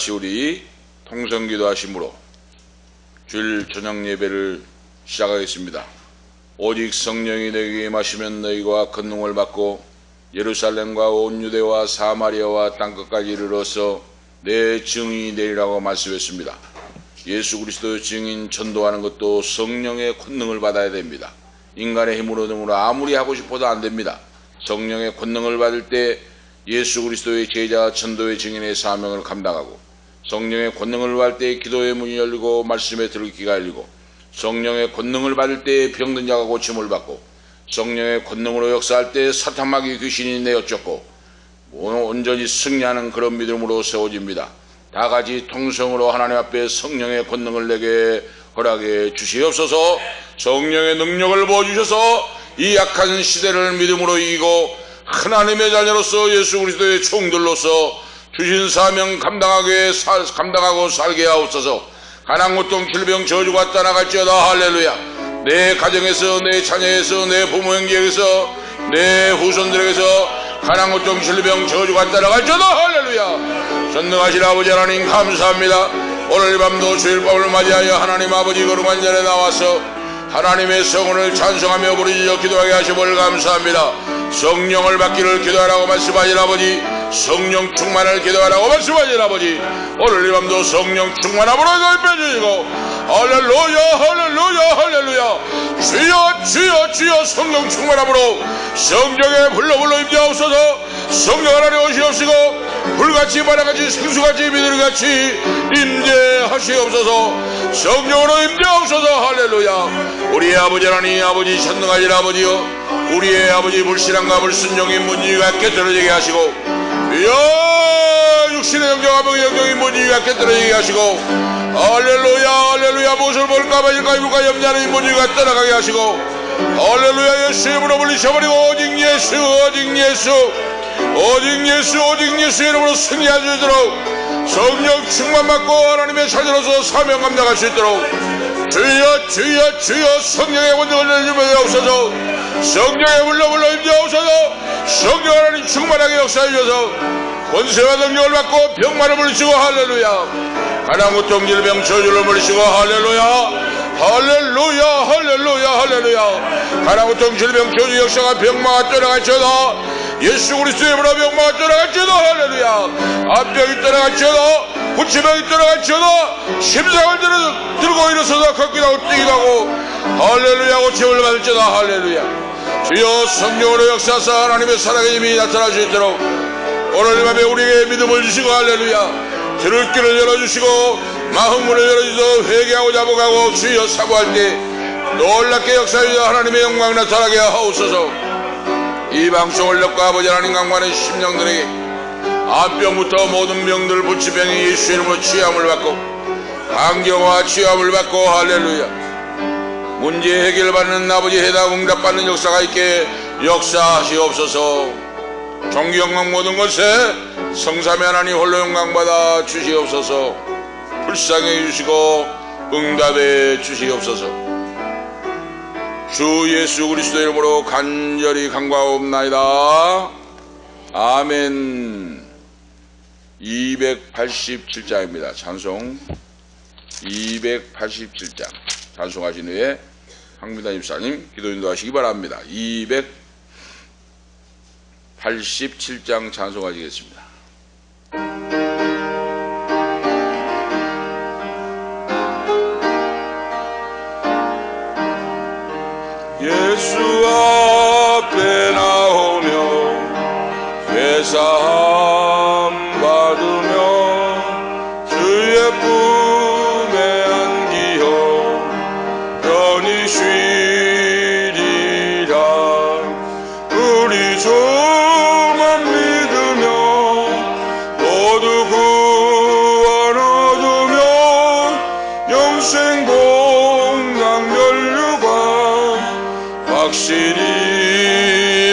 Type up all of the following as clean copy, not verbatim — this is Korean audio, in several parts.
같이 우리 통성기도 하심으로 주일 저녁 예배를 시작하겠습니다. 오직 성령이 너희에게 임하시면 너희가 권능을 받고 예루살렘과 온 유대와 사마리아와 땅끝까지 이르러서 내 증인이 되리라고 말씀했습니다. 예수 그리스도의 증인 전도하는 것도 성령의 권능을 받아야 됩니다. 인간의 힘으로 등으로 아무리 하고 싶어도 안 됩니다. 성령의 권능을 받을 때 예수 그리스도의 제자 전도의 증인의 사명을 감당하고, 성령의 권능을 받을 때 기도의 문이 열리고 말씀에 들을 귀가 열리고, 성령의 권능을 받을 때 병든 자가 고침을 받고, 성령의 권능으로 역사할 때 사탄마귀 귀신이 내어쫓고 온전히 승리하는 그런 믿음으로 세워집니다. 다 같이 통성으로 하나님 앞에 성령의 권능을 내게 허락해 주시옵소서. 성령의 능력을 부어주셔서 이 약한 시대를 믿음으로 이기고 하나님의 자녀로서 예수 그리스도의 총들로서 주신 사명 감당하고 살게 하옵소서. 가난 고통 질병 저주가 떠나갈지어다. 할렐루야. 내 가정에서, 내 자녀에서, 내 부모 형제에게서, 내 후손들에게서 가난 고통 질병 저주가 떠나갈지어다. 할렐루야. 전능하신 아버지 하나님 감사합니다. 오늘 밤도 주일 밤을 맞이하여 하나님 아버지 거룩한 전에 나와서 하나님의 성원을 찬송하며 부르짖어 기도하게 하심을 감사합니다. 성령을 받기를 기도하라고 말씀하신 아버지, 성령 충만을 기도하라고 말씀하신 아버지, 오늘 이 밤도 성령 충만함으로 넓혀주시고 할렐루야 할렐루야 할렐루야. 주여 주여 주여 성령 충만함으로 성령의 불로 임재하옵소서. 성령 하나님 오시옵시고 불같이 바다같이 생수같이 비둘기같이 임재하시옵소서. 성령으로 임재하옵소서. 할렐루야. 우리의 아버지 하나님, 아버지 전능하신 아버지여, 우리의 아버지 불신앙과 불순종인 문지기가 깨뜨려지게 하시고, 이여 육신의 영정하며 영정인 문지기가 깨뜨려지게 하시고, 할렐루야 할렐루야. 무엇을 볼까 말까 입을까 염려하는 이 문지기가 떠나가게 하시고, 할렐루야. 예수의 이름으로 물리쳐버리고 오직 예수 오직 예수 오직 예수 오직 예수 이름으로 승리할 수 있도록 성령 충만 받고 하나님의 자녀로서 사명 감당할 수 있도록 주여 주여 주여 성령의 권능을 내주옵소서. 성령의 불로 임재하옵소서. 성령 하나님 충만하게 역사해 주셔서 권세와 능력을 받고 병마를 물리치고 할렐루야. 가난 고통 질병 저주를 물리치고 할렐루야 할렐루야 할렐루야 할렐루야. 가난 고통 질병 저주 역사가 병마가 떠나갈지어다. 예수 그리스도의 이름으로 병마가 떠나갈지어다. 할렐루야. 암병이 떠나갈지어다. 구치병이 떠나갈지어다. 심장을 들고 일어서서 걷기도 하고 뛰기도 하고 할렐루야. 고침을 받을지어다. 할렐루야. 주여 성령으로 역사하사 하나님의 사랑의 힘이 나타날 수 있도록 오늘 이 밤에 우리에게 믿음을 주시고 할렐루야. 들을 길을 열어주시고 마음문을 열어주셔서 회개하고 자복하고 주여 사모할 때 놀랍게 역사하여 하나님의 영광 나타나게 하옵소서. 이 방송을 듣고 아버지 하나님 강구하는 심령들에게 암병부터 모든 병들 불치병이 예수 이름으로 치유함을 받고 강경화 치유함을 받고 할렐루야. 문제 해결받는 아버지 해답 응답받는 역사가 있게 역사하시옵소서. 존귀 영광 모든 것에 성삼위 하나님 홀로 영광받아 주시옵소서. 불쌍해 주시고 응답해 주시옵소서. 주 예수 그리스도 이름으로 간절히 간구하옵나이다. 아멘. 287장입니다. 찬송 287장 찬송하신 후에 황미단 집사님 기도 인도하시기 바랍니다. 287장 찬송하시겠습니다. 예수 앞에 나오며 회사함 받으며 주의 품에 안기어 편히 쉬리라. 우리 조만 믿으며 모두 구원 얻으며 영생 복락 면류관 확실히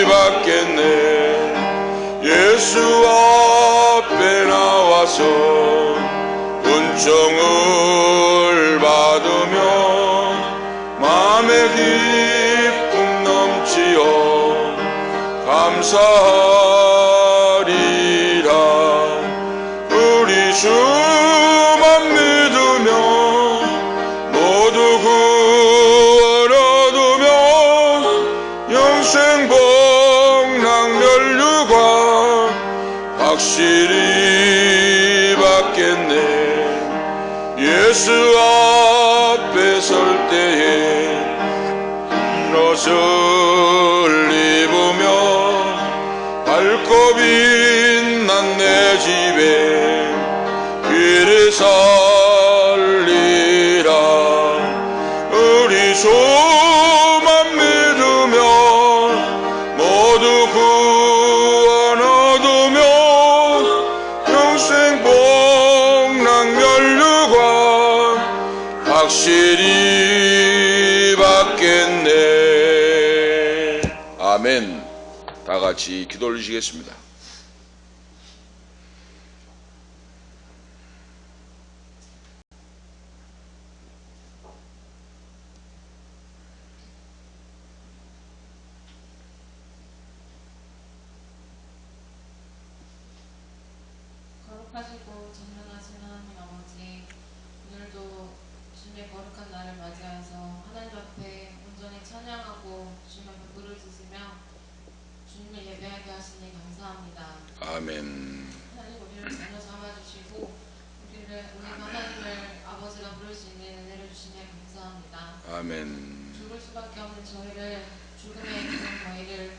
받겠네. 예수 앞에 나와서 은총을 받으며 마음의 기쁨 넘치어 감사하리라. 우리 주 받겠네. 예수 앞에 설 때에 흰옷을 입으며 밝고 빛난 내 집에 길을 살리라. 우리 소만 믿으며 모두 구원 얻으며 영생 복락 면류관 확실히 받겠네. 아멘. 다 같이 기도 올리시겠습니다. 거룩하시고 전능하신 하나님 아버지, 오늘도 주님의 거룩한 날을 맞이하여서 하나님 앞에 온전히 찬양하고 주님 앞에 부르짖으며 주님을 예배하게 하시니 감사합니다. 아멘. 하나님, 우리를 전혀 삼아주시고 우리가 하나님을 아버지라 부를 수 있는 은혜를 주시니 감사합니다. 아멘. 죽을 수밖에 없는 저희를, 죽음에 이르는 저희를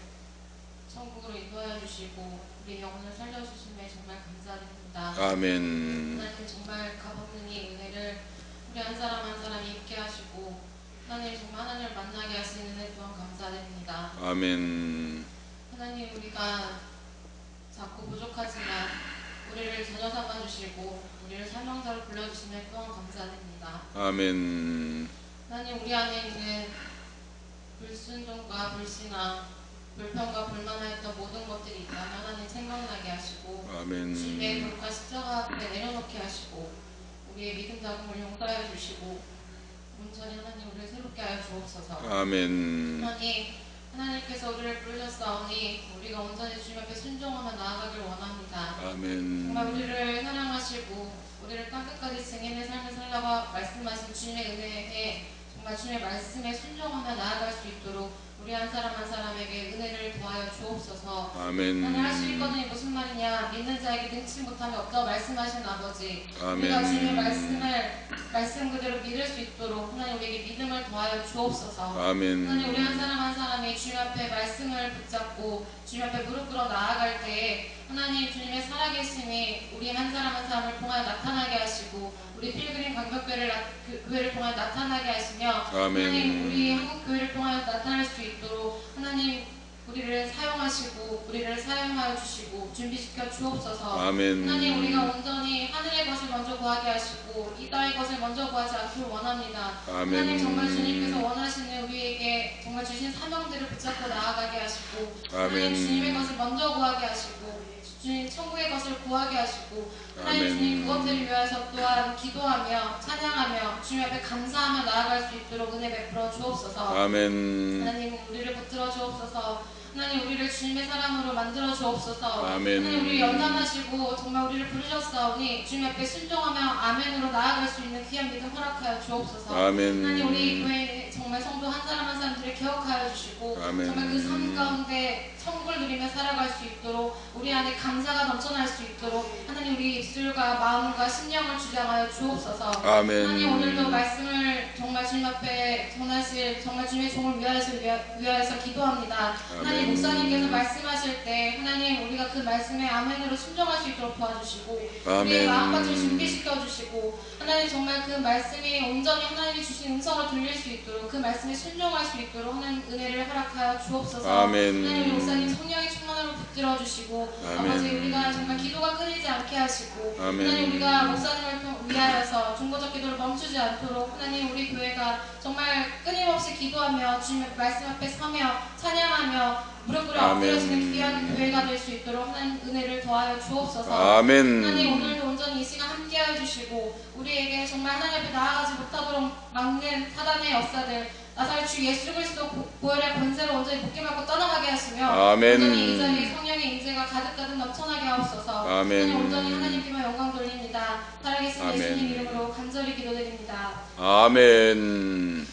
천국으로 인도하여 주시고 우리 영혼을 살려주심에 정말 감사드립니다. 아멘. 하나님, 정말 값없는 이 은혜를 우리 한 사람 한 사람이 입게 하시고 하나님, 정말 하나님을 만나게 하시는 은혜 또한 감사드립니다. 아멘. 하나님, 우리가 작고 부족하지만 우리를 전혀 삼아주시고 우리를 설명자로 불러주심에 또한 감사드립니다. 아멘. 하나님, 우리 안에 있는 불순종과 불신앙, 불평과 불만하였던 모든 것들이 있다면 하나님 생각나게 하시고 아멘. 주님의 돌과 십자가 앞에 내려놓게 하시고 우리의 믿음 자금을 용서하여 주시고 온전히 하나님 우리를 새롭게 하여 주옵소서. 아멘. 하나님께서 우리를 부르셨사오니 우리가 온전히 주님 앞에 순종하며 나아가길 원합니다. 아멘. 정말 우리를 사랑하시고 우리를 땅끝까지 증인의 삶을 살라고 말씀하신 주님의 은혜에 정말 주님의 말씀에 순종하며 나아갈 수 있도록 우리 한 사람 한 사람에게 은혜를 더하여 주옵소서. 아멘. 하나님, 할 수 있거든이 무슨 말이냐, 믿는 자에게 능치 못함이 없다고 말씀하신 아버지, 아멘. 우리가 주님의 말씀 그대로 믿을 수 있도록 하나님 우리에게 믿음을 더하여 주옵소서. 아멘. 하나님, 우리 한 사람 한 사람이 주님 앞에 말씀을 붙잡고 주님 앞에 무릎 꿇어 나아갈 때에 하나님 주님의 살아계심이 우리 한 사람 한 사람을 통하여 나타나게 하시고 우리 필그림 강격교회를 교회를 통하여 나타나게 하시며 아멘. 하나님, 우리 한국 교회를 통하여 나타날 수 있도록 하나님 우리를 사용하시고 우리를 사용하여 주시고 준비시켜 주옵소서. 아멘. 하나님, 우리가 온전히 하늘의 것을 먼저 구하게 하시고 이 땅의 것을 먼저 구하지 않기를 원합니다. 아멘. 하나님, 정말 주님께서 원하시는 우리에게 정말 주신 사명들을 붙잡고 나아가게 하시고 하나님, 아멘. 주님의 것을 먼저 구하게 하시고 주님 천국의 것을 구하게 하시고 하나님, 아멘. 주님 그것들을 위하여서 또한 기도하며 찬양하며 주님 앞에 감사하며 나아갈 수 있도록 은혜 베풀어 주옵소서. 아멘. 하나님, 우리를 붙들어 주옵소서. 하나님, 우리를 주님의 사람으로 만들어 주옵소서. 아멘. 하나님, 우리를 연단하시고 정말 우리를 부르셨사오니 주님 앞에 순종하며 아멘으로 나아갈 수 있는 귀한 믿음 허락하여 주옵소서. 아멘. 하나님, 우리 교회 정말 성도 한 사람 한 사람들을 기억하여 주시고 아멘. 정말 그 삶 가운데 천국을 누리며 살아갈 수 있도록 우리 안에 감사가 넘쳐날 수 있도록 하나님, 우리 입술과 마음과 심령을 주장하여 주옵소서. 아멘. 하나님, 오늘도 말씀을 정말 주님 앞에 전하실 정말 주님의 종을 위하여서 기도합니다. 하나님, 아멘. 목사님께서 말씀하실 때 하나님 우리가 그 말씀에 아멘으로 순종할 수 있도록 도와주시고 아멘. 우리의 마음까지 준비시켜 주시고 하나님, 정말 그 말씀이 온전히 하나님이 주신 음성으로 들릴 수 있도록 그 말씀에 순종할 수 있도록 하나님 은혜를 허락하여 주옵소서. 아멘. 하나님, 우리 목사님 성령의 충만으로 붙들어 주시고 아멘. 아버지, 우리가 정말 기도가 끊이지 않게 하시고 아멘. 하나님, 우리가 목사님을 위하여서 중보적 기도를 멈추지 않도록 하나님, 우리 교회가 정말 끊임없이 기도하며 주님의 말씀 앞에 서며 찬양하며 무릎 꿇어 아멘. 엎드려지는 귀한 교회가 될 수 있도록 하나님 은혜를 더하여 주옵소서. 아멘. 하나님, 오늘도 온전히 이 시간 함께하여 주시고 우리에게 정말 하나님 앞에 나아가지 못하도록 막는 사단의 역사들 나사렛 주 예수 그리스도 보혈의 권세로 온전히 묶임받고 떠나가게 하시며 아멘. 온전히 이 자리에 성령의 인재가 가득가득 넘쳐나게 하옵소서. 아멘. 하나님, 온전히 하나님께만 영광 돌립니다. 살아계신 아멘. 예수님 이름으로 간절히 기도드립니다. 아멘.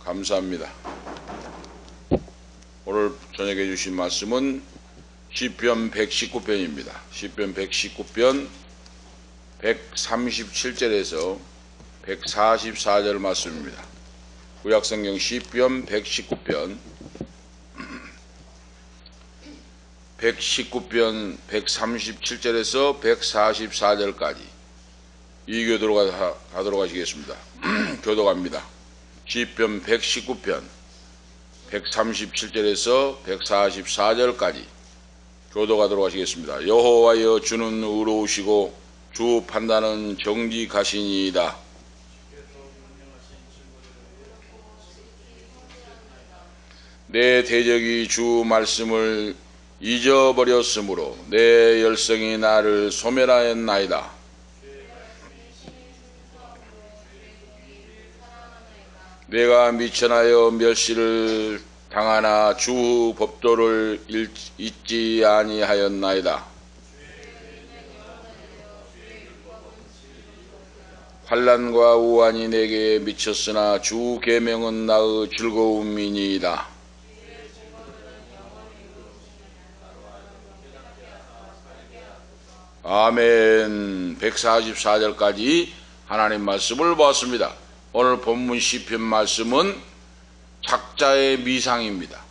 감사합니다. 오늘 저녁에 주신 말씀은 시편 119편입니다. 시편 119편 137절에서 144절 말씀입니다. 구약성경 시편 119편 137절에서 144절까지 이 교도로 가도록 하시겠습니다. 교도갑니다. 시편 119편 137절에서 144절까지 교도가도록 하시겠습니다. 여호와여 주는 의로우시고 주 판단은 정직하시니이다. 내 대적이 주 말씀을 잊어버렸으므로 내 열성이 나를 소멸하였나이다. 내가 미천하여 멸시를 당하나 주 법도를 잊지 아니하였나이다. 환난과 우환이 내게 미쳤으나 주 계명은 나의 즐거움이니이다. 아멘. 144절까지 하나님 말씀을 보았습니다. 오늘 본문 시편 말씀은 작자의 미상입니다.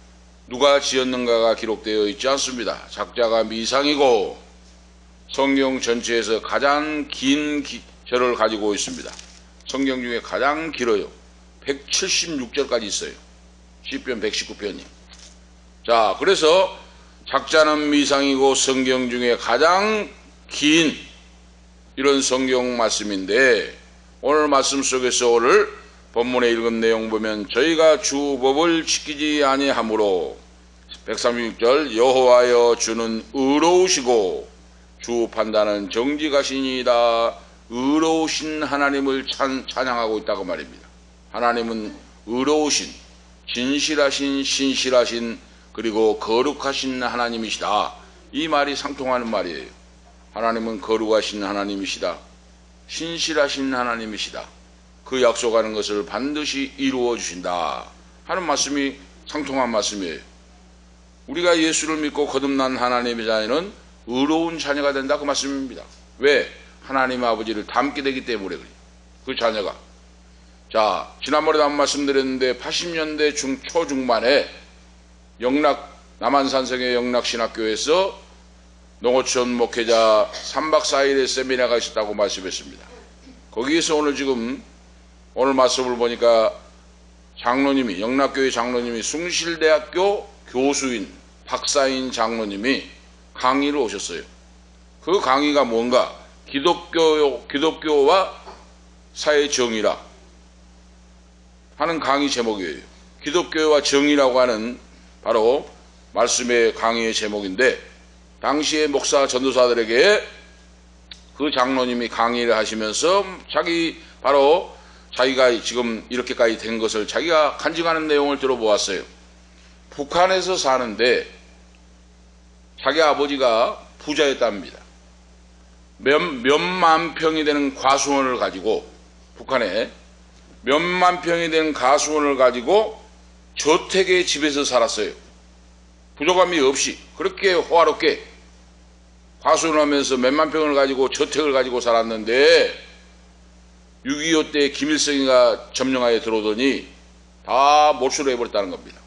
누가 지었는가가 기록되어 있지 않습니다. 작자가 미상이고 성경 전체에서 가장 긴 절을 가지고 있습니다. 성경 중에 가장 길어요. 176절까지 있어요. 시편 119편이. 자, 그래서 작자는 미상이고 성경 중에 가장 긴 이런 성경 말씀인데 오늘 말씀 속에서 오늘 본문에 읽은 내용 보면 저희가 주 법을 지키지 아니하므로 136절 여호와여 주는 의로우시고 주 판단은 정직하시니이다. 의로우신 하나님을 찬양하고 있다고 말입니다. 하나님은 의로우신, 진실하신, 신실하신 그리고 거룩하신 하나님이시다. 이 말이 상통하는 말이에요. 하나님은 거룩하신 하나님이시다. 신실하신 하나님이시다. 그 약속하는 것을 반드시 이루어 주신다 하는 말씀이 상통한 말씀이에요. 우리가 예수를 믿고 거듭난 하나님의 자녀는 의로운 자녀가 된다 그 말씀입니다. 왜? 하나님 아버지를 닮게 되기 때문에 그래요. 그 자녀가. 자, 지난번에도 한번 말씀드렸는데 80년대 초중반에 남한산성의 영락신학교에서 농어촌 목회자 3박 4일의 세미나가 있었다고 말씀했습니다. 거기에서 오늘 말씀을 보니까 장로님이, 영락교회 장로님이 숭실대학교 교수인 박사인 장로님이 강의를 오셨어요. 그 강의가 뭔가? 기독교와 사회 정의라 하는 강의 제목이에요. 기독교와 정의라고 하는 바로 말씀의 강의의 제목인데 당시의 목사 전도사들에게 그 장로님이 강의를 하시면서 자기가 지금 이렇게까지 된 것을 자기가 간증하는 내용을 들어보았어요. 북한에서 사는데 자기 아버지가 부자였답니다. 몇만 평이 되는 과수원을 가지고 북한에 몇만 평이 되는 과수원을 가지고 저택의 집에서 살았어요. 부족함이 없이 그렇게 호화롭게 과수원을 하면서 몇만 평을 가지고 저택을 가지고 살았는데 6.25 때 김일성이가 점령하에 들어오더니 다 몰수로 해버렸다는 겁니다.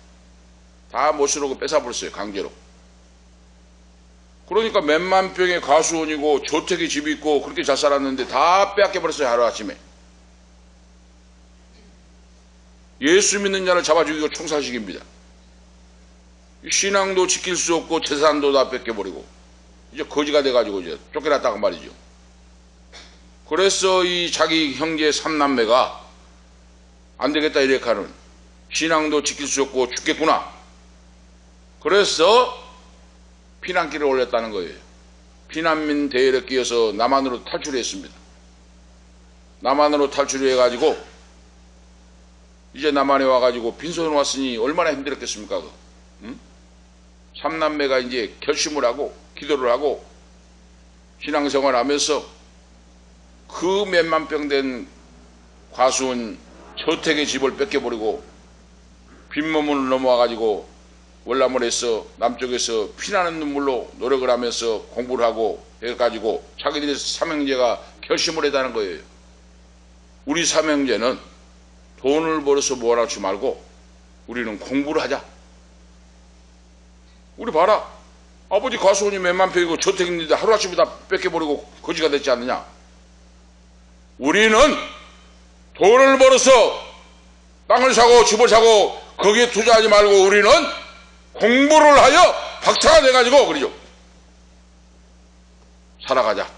다 몰수로 뺏어버렸어요. 강제로. 그러니까 몇만 평의 과수원이고 저택의 집이 있고 그렇게 잘 살았는데 다 빼앗겨버렸어요. 하루아침에. 예수 믿는 자를 잡아 죽이고 총살시킵니다. 신앙도 지킬 수 없고 재산도 다 뺏겨버리고 이제 거지가 돼가지고 이제 쫓겨났다고 말이죠. 그래서 이 자기 형제 3남매가 안 되겠다 이래카는 신앙도 지킬 수 없고 죽겠구나. 그래서 피난길을 올렸다는 거예요. 피난민 대열에 끼어서 남한으로 탈출했습니다. 남한으로 탈출해가지고 이제 남한에 와가지고 빈손으로 왔으니 얼마나 힘들었겠습니까? 응? 3남매가 이제 결심을 하고 기도를 하고 신앙생활을 하면서 그 몇만 평 된 과수원 저택의 집을 뺏겨버리고 빈몸으로 넘어와가지고 월남을해서 남쪽에서 피나는 눈물로 노력을 하면서 공부를 하고 해가지고 자기들의 삼형제가 결심을 했다는 거예요. 우리 삼형제는 돈을 벌어서 모아놓지 말고 우리는 공부를 하자. 우리 봐라. 아버지 과수원이 몇만 평이고 저택인데 하루아침에 다 뺏겨버리고 거지가 됐지 않느냐. 우리는 돈을 벌어서 땅을 사고 집을 사고 거기에 투자하지 말고 우리는 공부를 하여 박사가 돼가지고 그러죠. 살아가자.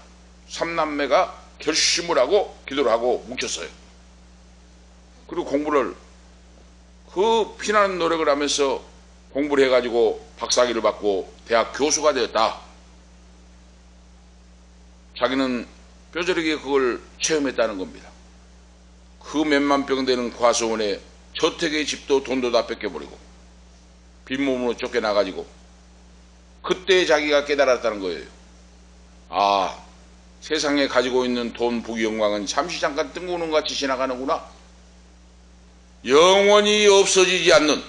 삼남매가 결심을 하고 기도를 하고 뭉쳤어요. 그리고 공부를 그 피나는 노력을 하면서 공부를 해가지고 박사학위를 받고 대학 교수가 되었다. 자기는 뼈저리게 그걸 체험했다는 겁니다. 그 몇만 평 되는 과수원에 저택의 집도 돈도 다 뺏겨버리고 빈몸으로 쫓겨나가지고 그때 자기가 깨달았다는 거예요. 아, 세상에 가지고 있는 돈, 부귀, 영광은 잠시 잠깐 뜬구름 같이 지나가는구나. 영원히 없어지지 않는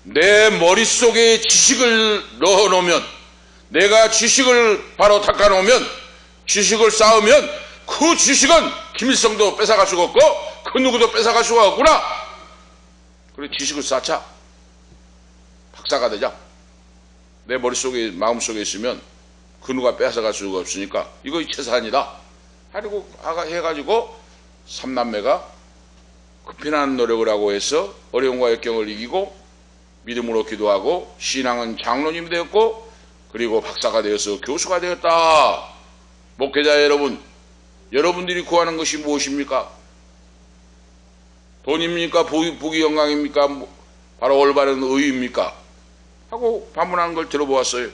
내 머릿속에 지식을 넣어놓으면, 내가 지식을 바로 닦아놓으면, 지식을 쌓으면 그 지식은 김일성도 뺏어갈 수가 없고 그 누구도 뺏어갈 수가 없구나. 그래, 지식을 쌓자. 박사가 되자. 내 머릿속에, 마음속에 있으면 그 누가 뺏어갈 수가 없으니까 이거 최선이다 하려고 해가지고 삼남매가 급히난 노력을 하고 해서 어려움과 역경을 이기고 믿음으로 기도하고 신앙은 장로님이 되었고 그리고 박사가 되어서 교수가 되었다. 목회자 여러분, 여러분들이 구하는 것이 무엇입니까? 돈입니까? 부귀 영광입니까? 바로 올바른 의입니까? 하고 반문하는 걸 들어보았어요.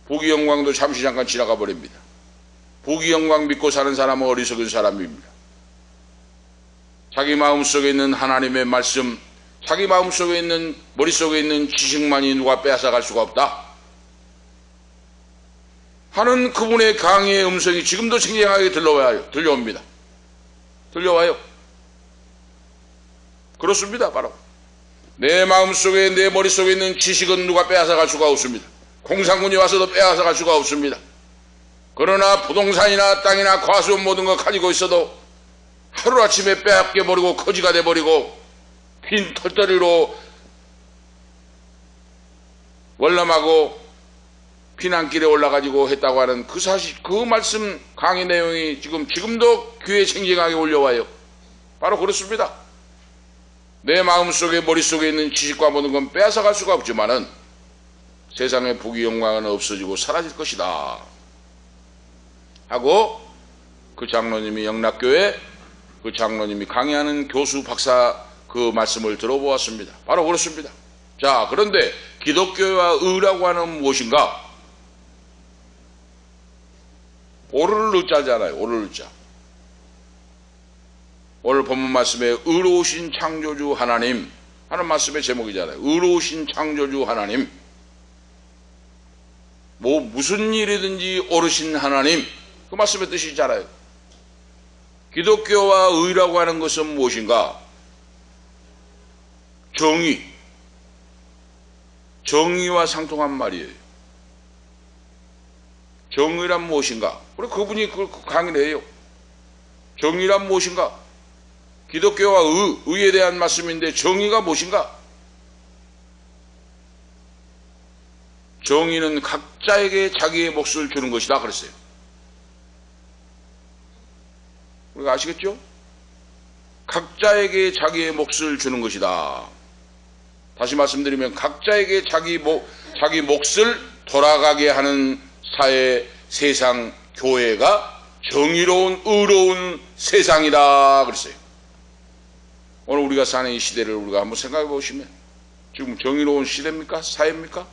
부귀 영광도 잠시 잠깐 지나가 버립니다. 부귀 영광 믿고 사는 사람은 어리석은 사람입니다. 자기 마음속에 있는 하나님의 말씀, 자기 마음속에 있는, 머릿속에 있는 지식만이 누가 빼앗아갈 수가 없다 하는 그분의 강의의 음성이 지금도 생생하게 들려옵니다. 들려와요. 그렇습니다. 바로 내 마음속에, 내 머릿속에 있는 지식은 누가 빼앗아갈 수가 없습니다. 공산군이 와서도 빼앗아갈 수가 없습니다. 그러나 부동산이나 땅이나 과수원 모든 거 가지고 있어도 하루아침에 빼앗겨버리고 거지가 돼버리고 빈 털터리로 월남하고 피난길에 올라가지고 했다고 하는 그 사실, 그 말씀 강의 내용이 지금도 귀에 생생하게 올려와요. 바로 그렇습니다. 내 마음속에, 머릿속에 있는 지식과 모든 건 빼앗아갈 수가 없지만은 세상의 부귀 영광은 없어지고 사라질 것이다 하고 그 장로님이, 영락교회 그 장로님이 강의하는 교수 박사 그 말씀을 들어보았습니다. 바로 그렇습니다. 자, 그런데 기독교와 의라고 하는 무엇인가? 오를 의자잖아요. 오를 의자. 오늘 본문 말씀에 의로우신 창조주 하나님 하는 말씀의 제목이잖아요. 의로우신 창조주 하나님. 무슨 일이든지 옳으신 하나님. 그 말씀의 뜻이잖아요. 기독교와 의라고 하는 것은 무엇인가? 정의. 정의와 상통한 말이에요. 정의란 무엇인가? 그래, 그분이 그걸 강의를 해요. 정의란 무엇인가? 기독교와 의에 대한 말씀인데 정의가 무엇인가? 정의는 각자에게 자기의 몫을 주는 것이다 그랬어요. 우리가 아시겠죠? 각자에게 자기의 몫을 주는 것이다. 다시 말씀드리면 각자에게 자기 몫을 돌아가게 하는 사회, 세상, 교회가 정의로운, 의로운 세상이다 그랬어요. 오늘 우리가 사는 이 시대를 우리가 한번 생각해 보시면 지금 정의로운 시대입니까? 사회입니까?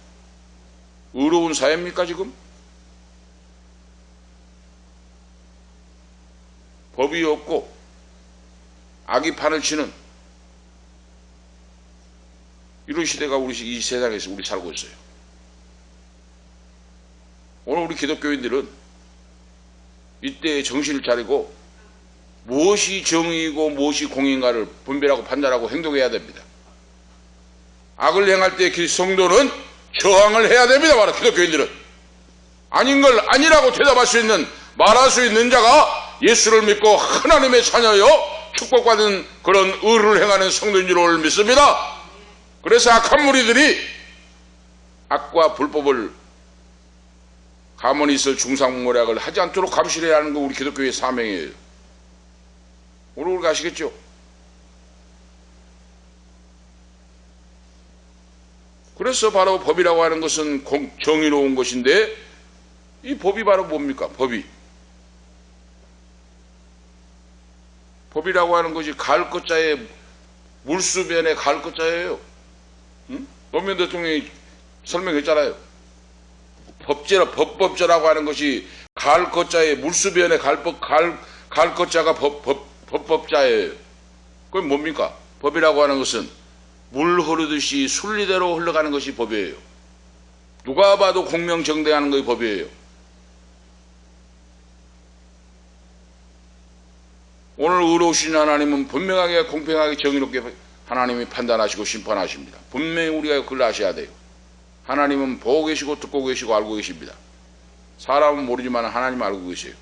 의로운 사회입니까 지금? 법이 없고 악이 판을 치는 이런 시대가 이 세상에서 우리 살고 있어요. 오늘 우리 기독교인들은 이때 정신을 차리고 무엇이 정의이고 무엇이 공인가를 분별하고 판단하고 행동해야 됩니다. 악을 행할 때 성도는 저항을 해야 됩니다. 바로 기독교인들은. 아닌 걸 아니라고 대답할 수 있는, 말할 수 있는 자가 예수를 믿고 하나님의 자녀여 축복받은 그런 의를 행하는 성도인 줄 믿습니다. 그래서 악한 무리들이 악과 불법을 가만히 있을 중상모략을 하지 않도록 감시해야 하는 거 우리 기독교의 사명이에요. 오늘 우리가 아시겠죠? 그래서 바로 법이라고 하는 것은 정의로운 것인데, 이 법이 바로 뭡니까? 법이라고 하는 것이 가을 것자에 물수변에 가을 것자예요. 응? 노무현 대통령이 설명했잖아요. 법법자라고 하는 것이 가을 것자에 물수변에 가을 것자가 법법자예요. 그건 뭡니까? 법이라고 하는 것은 물 흐르듯이 순리대로 흘러가는 것이 법이에요. 누가 봐도 공명정대하는 것이 법이에요. 오늘 의로우신 하나님은 분명하게 공평하게 정의롭게 하나님이 판단하시고 심판하십니다. 분명히 우리가 그걸 아셔야 돼요. 하나님은 보고 계시고 듣고 계시고 알고 계십니다. 사람은 모르지만 하나님은 알고 계세요.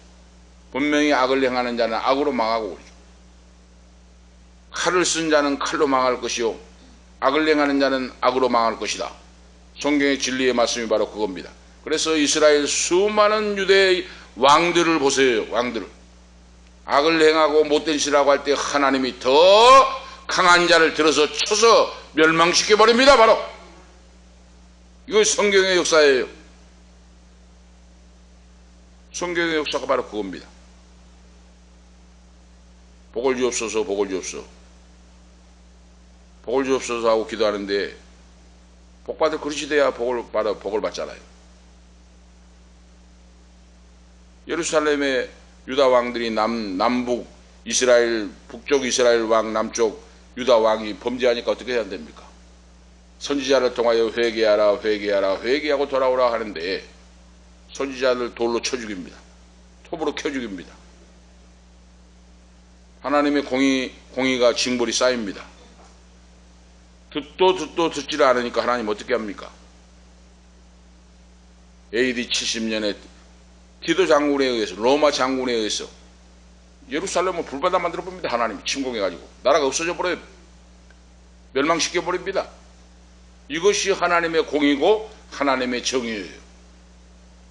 분명히 악을 행하는 자는 악으로 망하고 그러죠. 칼을 쓴 자는 칼로 망할 것이요 악을 행하는 자는 악으로 망할 것이다. 성경의 진리의 말씀이 바로 그겁니다. 그래서 이스라엘 수많은 유대 왕들을 보세요. 왕들을. 악을 행하고 못된 짓이라고 할 때 하나님이 더 강한 자를 들어서 쳐서 멸망시켜버립니다. 바로 이거 성경의 역사예요. 성경의 역사가 바로 그겁니다. 복을 주옵소서, 복을 주옵소서, 복을 주옵소서 하고 기도하는데 복받을 그릇이 돼야 복을 받잖아요. 예루살렘의 유다 왕들이 남북 이스라엘, 북쪽 이스라엘 왕, 남쪽 유다 왕이 범죄하니까 어떻게 해야 됩니까? 선지자를 통하여 회개하라, 회개하라, 회개하고 돌아오라 하는데 선지자를 돌로 쳐 죽입니다. 톱으로 켜 죽입니다. 하나님의 공의가 징벌이 쌓입니다. 듣도 듣지를 않으니까 하나님 어떻게 합니까? AD 70년에 디도 장군에 의해서, 로마 장군에 의해서 예루살렘을 불바다 만들어 봅니다. 하나님이 침공해가지고 나라가 없어져 버려요. 멸망시켜 버립니다. 이것이 하나님의 공이고 하나님의 정의예요.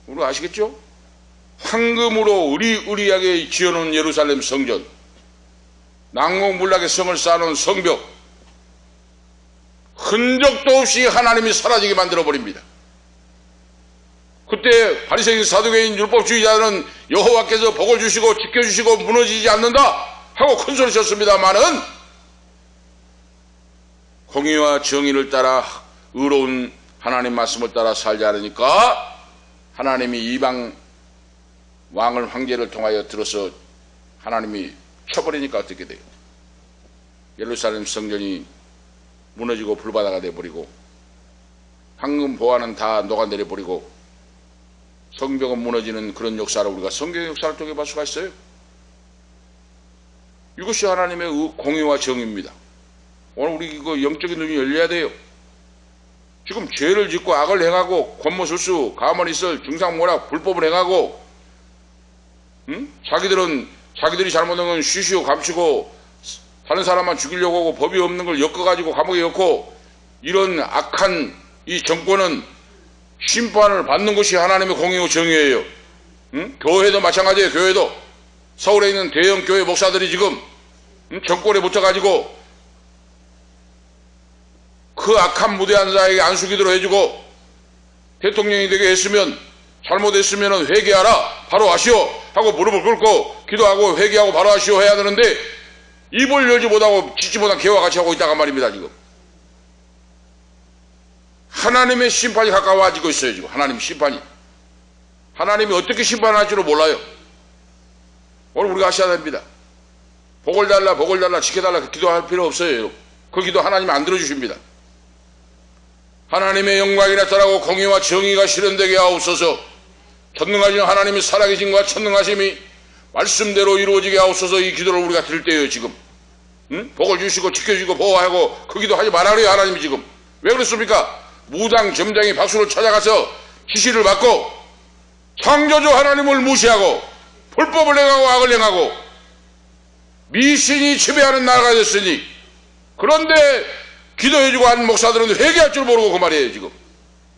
우리 아시겠죠? 황금으로 의리하게 지어놓은 예루살렘 성전, 난공불락의 성을 쌓아놓은 성벽, 흔적도 없이 하나님이 사라지게 만들어 버립니다. 그때 바리새인 사두개인 율법주의자들은 여호와께서 복을 주시고 지켜주시고 무너지지 않는다 하고 큰 소리 쳤습니다마는 공의와 정의를 따라 의로운 하나님 말씀을 따라 살지 않으니까 하나님이 이방 왕을 황제를 통하여 들어서 하나님이 쳐버리니까 어떻게 돼요? 예루살렘 성전이 무너지고 불바다가 돼버리고 황금 보화는 다 녹아내려버리고 성벽은 무너지는 그런 역사를 우리가 성경의 역사를 통해 볼 수가 있어요. 이것이 하나님의 공의와 정의입니다. 오늘 우리 이거 영적인 눈이 열려야 돼요. 지금 죄를 짓고 악을 행하고 권모술수, 가만히 있을 중상모략, 불법을 행하고 자기들이 잘못한 건 쉬쉬고 감추고 다른 사람만 죽이려고 하고 법이 없는 걸 엮어가지고 감옥에 넣고 이런 악한 이 정권은 심판을 받는 것이 하나님의 공의와 정의예요. 교회도 마찬가지예요. 교회도 서울에 있는 대형 교회 목사들이 지금 정권에 붙어가지고 그 악한 무대한 자에게 안수기도로 해주고 대통령이 되게 했으면 잘못했으면 회개하라 바로 하시오 하고 무릎을 꿇고 기도하고 회개하고 바로 하시오 해야 되는데 입을 열지 못하고 짓지 못한 개와 같이 하고 있다가 말입니다. 지금 하나님의 심판이 가까워지고 있어요. 지금 하나님 심판이, 하나님이 어떻게 심판할지도 몰라요. 오늘 우리가 아셔야 됩니다. 복을 달라 복을 달라 지켜달라 기도할 필요 없어요. 그 기도 하나님이 안 들어주십니다. 하나님의 영광이 나타나고 공의와 정의가 실현되게 하옵소서. 전능하신 하나님이 살아계신과 천능하심이 말씀대로 이루어지게 하옵소서. 이 기도를 우리가 드릴 때예요. 지금 복을 주시고 지켜주시고 보호하고 그 기도 하지 말아요. 하나님이 지금 왜 그렇습니까? 무당 점장이 박수를 찾아가서 지시를 받고 창조주 하나님을 무시하고 불법을 행하고 악을 행하고 미신이 지배하는 나라가 됐으니, 그런데 기도해주고 한 목사들은 회개할 줄 모르고 그 말이에요 지금.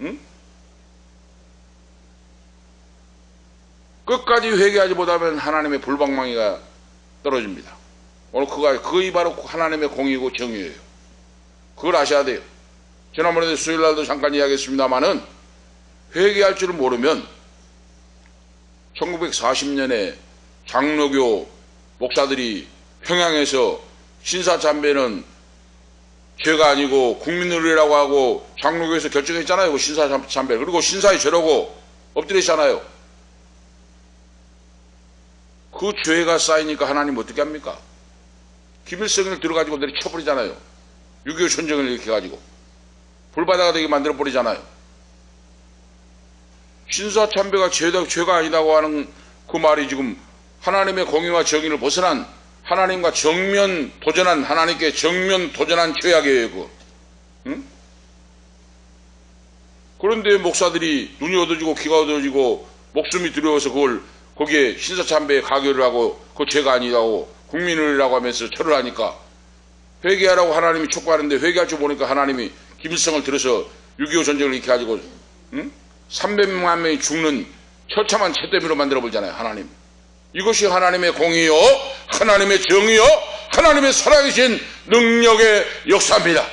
응? 끝까지 회개하지 못하면 하나님의 불방망이가 떨어집니다. 오늘 그것이 바로 하나님의 공의고 정의예요. 그걸 아셔야 돼요. 지난번에 수요일날도 잠깐 이야기했습니다마는 회개할 줄을 모르면 1940년에 장로교 목사들이 평양에서 신사참배는 죄가 아니고 국민의례라고 하고 장로교에서 결정했잖아요. 신사참배. 그리고 신사의 죄라고 엎드렸잖아요. 그 죄가 쌓이니까 하나님 어떻게 합니까? 김일성을 들어가지고 내려쳐버리잖아요. 6.25 전쟁을 일으켜가지고 불바다가 되게 만들어버리잖아요. 신사참배가 죄가 아니다고 하는 그 말이 지금 하나님의 공의와 정의를 벗어난, 하나님과 정면 도전한, 하나님께 정면 도전한 죄악이에요. 그거. 응? 그런데 목사들이 눈이 어두워지고 귀가 어두워지고 목숨이 두려워서 그걸 거기에 신사참배에 가결을 하고 그 죄가 아니라고 국민을이라고 하면서 절을 하니까 회개하라고 하나님이 촉구하는데 회개할 줄 모르니까 하나님이 김일성을 들어서 6.25 전쟁을 이렇게 가지고 300만 명이 죽는 처참한 채대비로 만들어버리잖아요. 하나님. 이것이 하나님의 공의요, 하나님의 정의요, 하나님의 살아계신 능력의 역사입니다.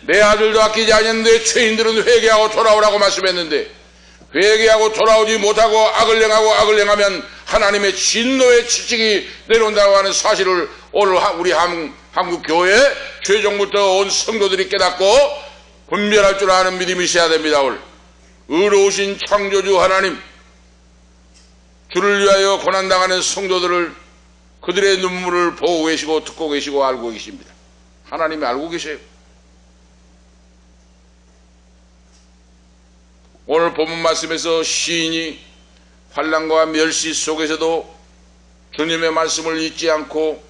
내 아들도 아끼지 않았는데 죄인들은 회개하고 돌아오라고 말씀했는데, 회개하고 돌아오지 못하고 악을 행하면 하나님의 진노의 칠칙이 내려온다고 하는 사실을 오늘 우리 한국 교회 최종부터 온 성도들이 깨닫고 분별할 줄 아는 믿음이 있어야 됩니다. 오늘 의로우신 창조주 하나님, 주를 위하여 고난당하는 성도들을 그들의 눈물을 보고 계시고 듣고 계시고 알고 계십니다. 하나님이 알고 계세요. 오늘 본문 말씀에서 시인이 환난과 멸시 속에서도 주님의 말씀을 잊지 않고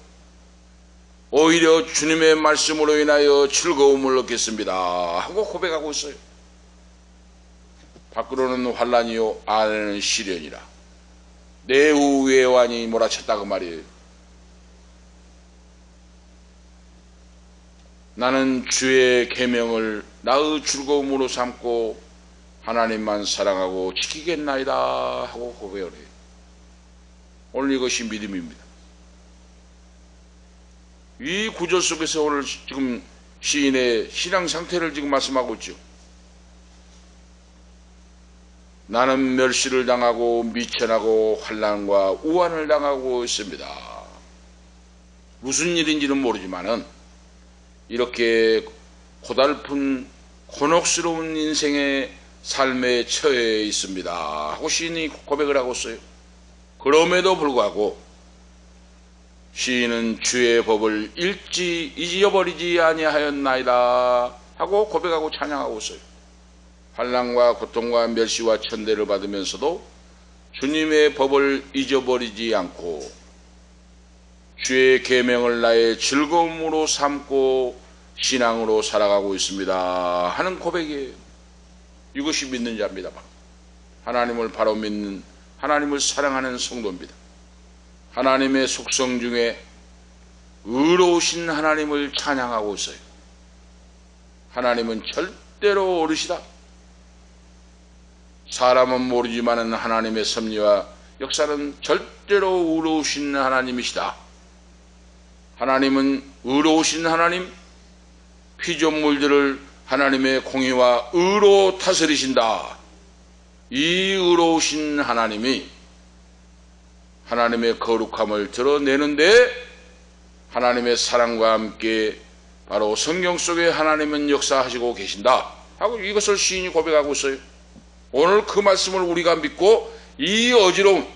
오히려 주님의 말씀으로 인하여 즐거움을 얻겠습니다 하고 고백하고 있어요. 밖으로는 환난이요 안에는 시련이라 내후 외환이 몰아쳤다 그 말이에요. 나는 주의 계명을 나의 즐거움으로 삼고 하나님만 사랑하고 지키겠나이다 하고 고백을 해요. 오늘 이것이 믿음입니다. 이 구절 속에서 오늘 지금 시인의 신앙 상태를 지금 말씀하고 있죠. 나는 멸시를 당하고 미천하고 환난과 우환을 당하고 있습니다. 무슨 일인지는 모르지만은 이렇게 고달픈 곤혹스러운 인생의 삶에 처해 있습니다 하고 시인이 고백을 하고 있어요. 그럼에도 불구하고 시인은 주의 법을 잊어버리지 아니하였나이다 하고 고백하고 찬양하고 있어요. 환난과 고통과 멸시와 천대를 받으면서도 주님의 법을 잊어버리지 않고 주의 계명을 나의 즐거움으로 삼고 신앙으로 살아가고 있습니다 하는 고백이에요. 이것이 믿는 자입니다. 하나님을 바로 믿는, 하나님을 사랑하는 성도입니다. 하나님의 속성 중에 의로우신 하나님을 찬양하고 있어요. 하나님은 절대로 옳으시다. 사람은 모르지만 하나님의 섭리와 역사는 절대로 의로우신 하나님이시다. 하나님은 의로우신 하나님, 피조물들을 하나님의 공의와 의로 다스리신다. 이 의로우신 하나님이 하나님의 거룩함을 드러내는데 하나님의 사랑과 함께 바로 성경 속에 하나님은 역사하시고 계신다 하고 이것을 시인이 고백하고 있어요. 오늘 그 말씀을 우리가 믿고 이 어지러운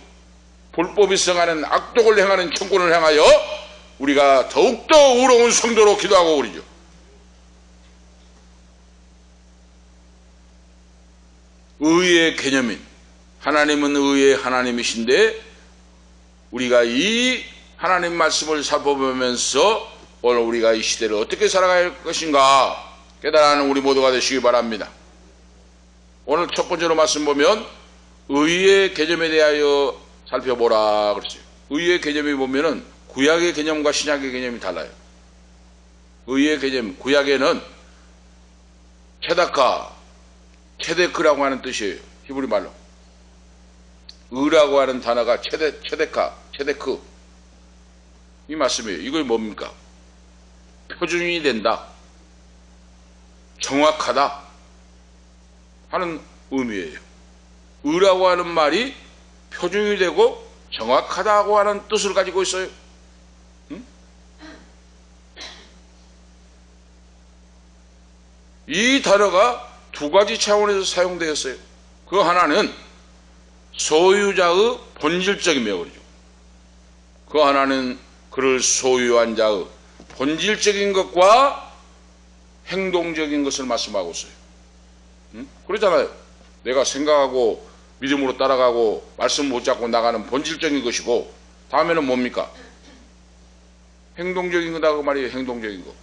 불법이 성하는 악독을 행하는 정권을 향하여 우리가 더욱더 의로운 성도로 기도하고 그러죠. 의의 개념인 하나님은 의의 하나님이신데 우리가 이 하나님 말씀을 살펴보면서 오늘 우리가 이 시대를 어떻게 살아갈 것인가 깨달아는 우리 모두가 되시기 바랍니다. 오늘 첫 번째로 말씀 보면 의의 개념에 대하여 살펴보라 그랬어요. 의의 개념이 보면은 구약의 개념과 신약의 개념이 달라요. 의의 개념, 구약에는 체다카, 체데크라고 하는 뜻이에요. 히브리 말로. 의라고 하는 단어가 체데카, 체데크. 이 말씀이에요. 이걸 뭡니까? 표준이 된다. 정확하다. 하는 의미예요. 의라고 하는 말이 표준이 되고 정확하다고 하는 뜻을 가지고 있어요. 응? 이 단어가 두 가지 차원에서 사용되었어요. 그 하나는 소유자의 본질적인 매월이죠. 그 하나는 그를 소유한 자의 본질적인 것과 행동적인 것을 말씀하고 있어요. 응? 그러잖아요. 내가 생각하고 믿음으로 따라가고 말씀 못 잡고 나가는 본질적인 것이고, 다음에는 뭡니까? 행동적인 거다고 말이에요. 행동적인 거.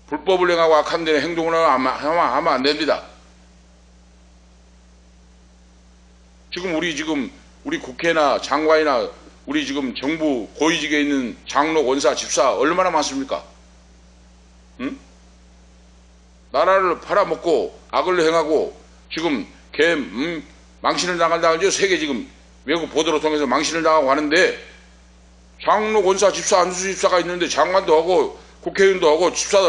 불법을 행하고 악한 데는 행동을 하면 안 됩니다. 지금 우리 국회나 장관이나 우리 지금 정부 고위직에 있는 장로, 원사, 집사 얼마나 많습니까? 응? 나라를 팔아먹고 악을 행하고 지금 망신을 당한다고 세계 지금 외국 보도를 통해서 망신을 당하고 하는데, 장로, 원사, 집사, 안수 집사가 있는데 장관도 하고 국회의원도 하고 집사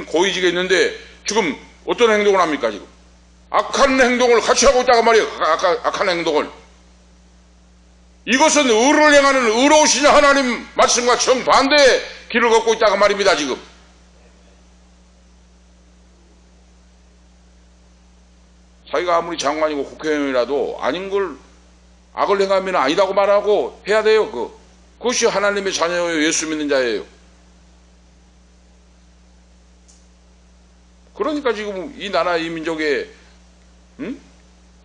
고위직에 있는데 지금 어떤 행동을 합니까? 지금 악한 행동을 같이 하고 있다고 말이에요. 악한 행동을. 이것은 의를 행하는 의로우신 하나님 말씀과 정반대의 길을 걷고 있다고 말입니다. 지금 자기가 아무리 장관이고 국회의원이라도 아닌 걸 악을 행하면 아니다고 말하고 해야 돼요. 그것이 하나님의 자녀예요. 예수 믿는 자예요. 그러니까 지금 이 나라 이 민족에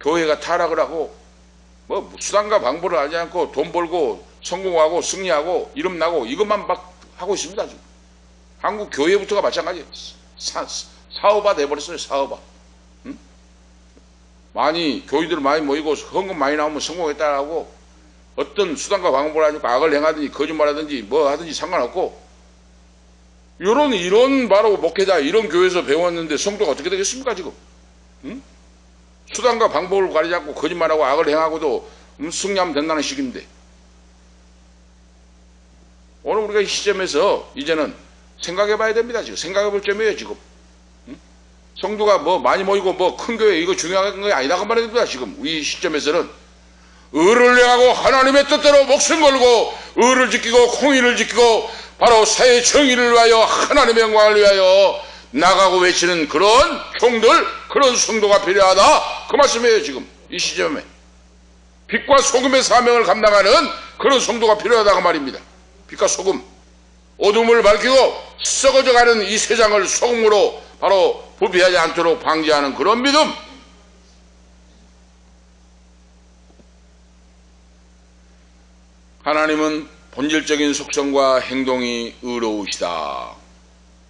교회가 타락을 하고 뭐 수단과 방법을 알지 않고 돈 벌고 성공하고 승리하고 이름 나고 이것만 막 하고 있습니다. 지금 한국 교회부터가 마찬가지예요. 사업화 돼버렸어요. 사업화. 많이 교인들 많이 모이고 헌금 많이 나오면 성공했다라고 어떤 수단과 방법을 하니까 악을 행하든지 거짓말하든지 뭐 하든지 상관없고, 이런 바로 목회자 이런 교회에서 배웠는데 성도가 어떻게 되겠습니까? 지금 수단과 방법을 가리지 않고 거짓말하고 악을 행하고도 승리하면 된다는 식인데, 오늘 우리가 이 시점에서 이제는 생각해 봐야 됩니다. 지금 생각해 볼 점이에요. 지금 성도가 뭐 많이 모이고 뭐 큰 교회 이거 중요한 거 아니라고 말합니다. 지금 이 시점에서는 의를 행하고 하나님의 뜻대로 목숨 걸고 의를 지키고 공의를 지키고 바로 사회 정의를 위하여 하나님의 영광을 위하여 나가고 외치는 그런 형들, 그런 성도가 필요하다. 그 말씀이에요. 지금 이 시점에 빛과 소금의 사명을 감당하는 그런 성도가 필요하다고 말입니다. 빛과 소금, 어둠을 밝히고 썩어져가는 이 세상을 소금으로 바로 부패하지 않도록 방지하는 그런 믿음. 하나님은 본질적인 속성과 행동이 의로우시다.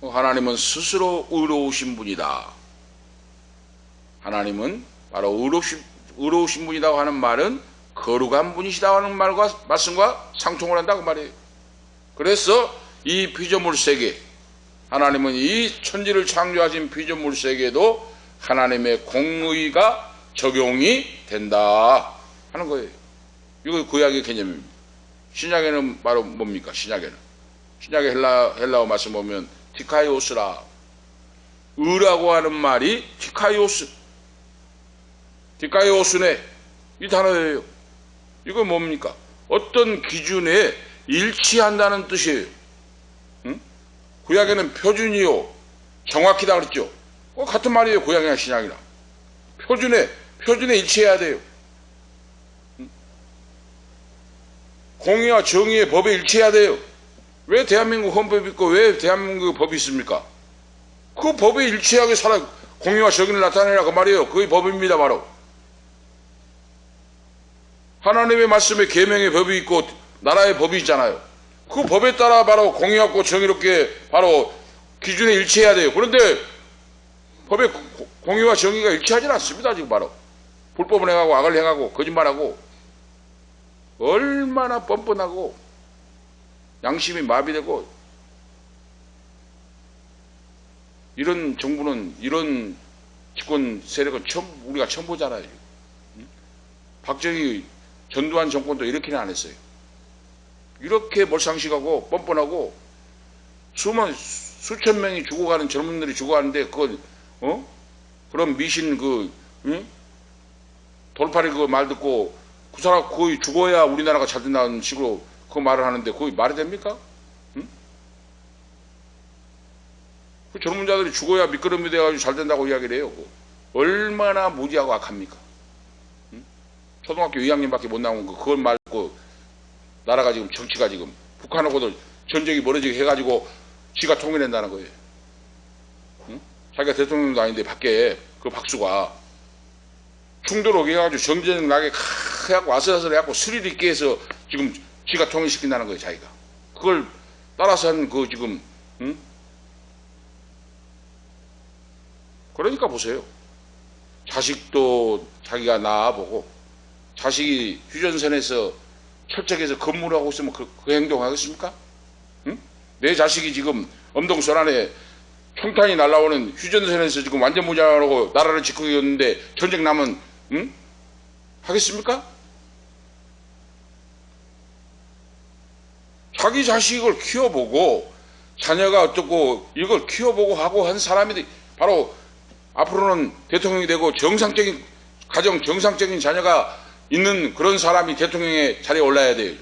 하나님은 스스로 의로우신 분이다. 하나님은 바로 의로우신 분이라고 하는 말은 거룩한 분이시다 하는 말과 말씀과 상통을 한다고 말이에요. 그래서 이 피조물 세계, 하나님은 이 천지를 창조하신 피조물 세계에도 하나님의 공의가 적용이 된다 하는 거예요. 이거 구약의 개념입니다. 신약에는 바로 뭡니까? 신약의 헬라어 말씀 보면 티카이오스라. 의라고 하는 말이 티카이오스네 이 단어예요. 이거 뭡니까? 어떤 기준에 일치한다는 뜻이에요. 구약에는 표준이요 정확히다 그랬죠. 같은 말이에요. 구약이나 신약이나 표준에 일치해야 돼요. 공의와 정의의 법에 일치해야 돼요. 왜 대한민국 헌법이 있고 왜 대한민국 법이 있습니까? 그 법에 일치하게 공의와 정의를 나타내라 그 말이에요. 그게 법입니다. 바로 하나님의 말씀에 계명의 법이 있고 나라의 법이 있잖아요. 그 법에 따라 바로 공의롭고 정의롭게 바로 기준에 일치해야 돼요. 그런데 법의 공의와 정의가 일치하지 않습니다. 지금 바로 불법을 행하고 악을 행하고 거짓말하고 얼마나 뻔뻔하고 양심이 마비되고, 이런 정부는, 이런 집권 세력은 우리가 처음 보잖아요. 박정희 전두환 정권도 이렇게는 안 했어요. 이렇게 몰상식하고 뻔뻔하고 수천 명이 죽어가는, 젊은들이 죽어가는데 그걸 그런 미신 돌팔이 그 말 듣고 그 사람 거의 죽어야 우리나라가 잘 된다는 식으로 그 말을 하는데 그게 말이 됩니까? 그 젊은 자들이 죽어야 미끄럼이 돼가지고 잘 된다고 이야기를 해요. 얼마나 무지하고 악합니까? 초등학교 2학년밖에 못 나온 그걸 말고 나라가 지금, 정치가 지금 북한하고도 전쟁이 멀어지게 해가지고 지가 통일한다는 거예요. 자기가 대통령도 아닌데 밖에 그 박수가 충돌 오게 해가지고 전쟁 나게 해갖고 아슬아슬 해갖고 스릴 있게 해서 지금 지가 통일시킨다는 거예요. 자기가 그걸 따라서 하는 그 지금 그러니까 보세요. 자식도 자기가 낳아보고 자식이 휴전선에서 철책에서 근무를 하고 있으면 그 행동하겠습니까? 내 자식이 지금 엄동설 안에 총탄이 날라오는 휴전선에서 지금 완전 무장하고 나라를 지키고 있는데 전쟁 나면 하겠습니까? 자기 자식을 키워보고 자녀가 어떻고 이걸 키워보고 하고 한 사람이 바로 앞으로는 대통령이 되고 정상적인 가정, 정상적인 자녀가 있는 그런 사람이 대통령의 자리에 올라야 돼요.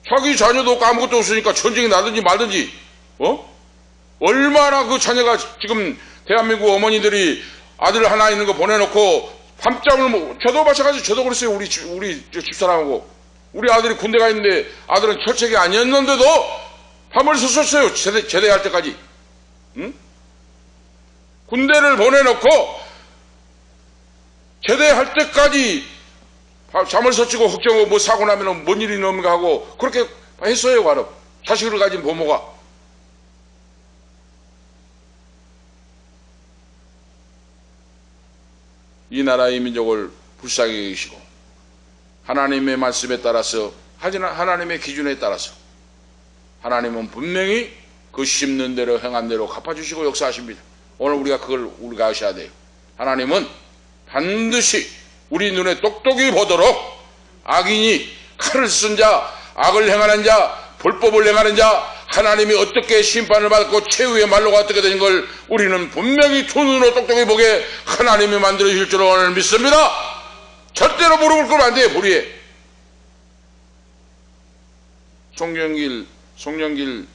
자기 자녀도 없고 아무것도 없으니까 전쟁이 나든지 말든지 얼마나 그 자녀가 지금 대한민국 어머니들이 아들 하나 있는 거 보내놓고 밤잠을 저도 마찬가지, 저도 그랬어요. 우리 집사람하고 우리 아들이 군대 가 있는데 아들은 철책이 아니었는데도 밤을 샜었어요. 제대할 때까지. 군대를 보내놓고 제대할 때까지 잠을 설치고 걱정하고 뭐 사고 나면 뭔 일이 넘는가 하고 그렇게 했어요. 바로 자식을 가진 부모가. 이 나라의 민족을 불쌍히 여기시고 하나님의 말씀에 따라서, 하나님의 기준에 따라서 하나님은 분명히 그 심는 대로 행한 대로 갚아주시고 역사하십니다. 오늘 우리가 아셔야 돼요. 하나님은 반드시 우리 눈에 똑똑히 보도록 악인이 칼을 쓴 자, 악을 행하는 자, 불법을 행하는 자, 하나님이 어떻게 심판을 받고 최후의 말로가 어떻게 되는 걸 우리는 분명히 두 눈으로 똑똑히 보게 하나님이 만들어 주실 줄 오늘 믿습니다. 절대로 무릎을 꿇으면 안 돼요. 불의에. 송영길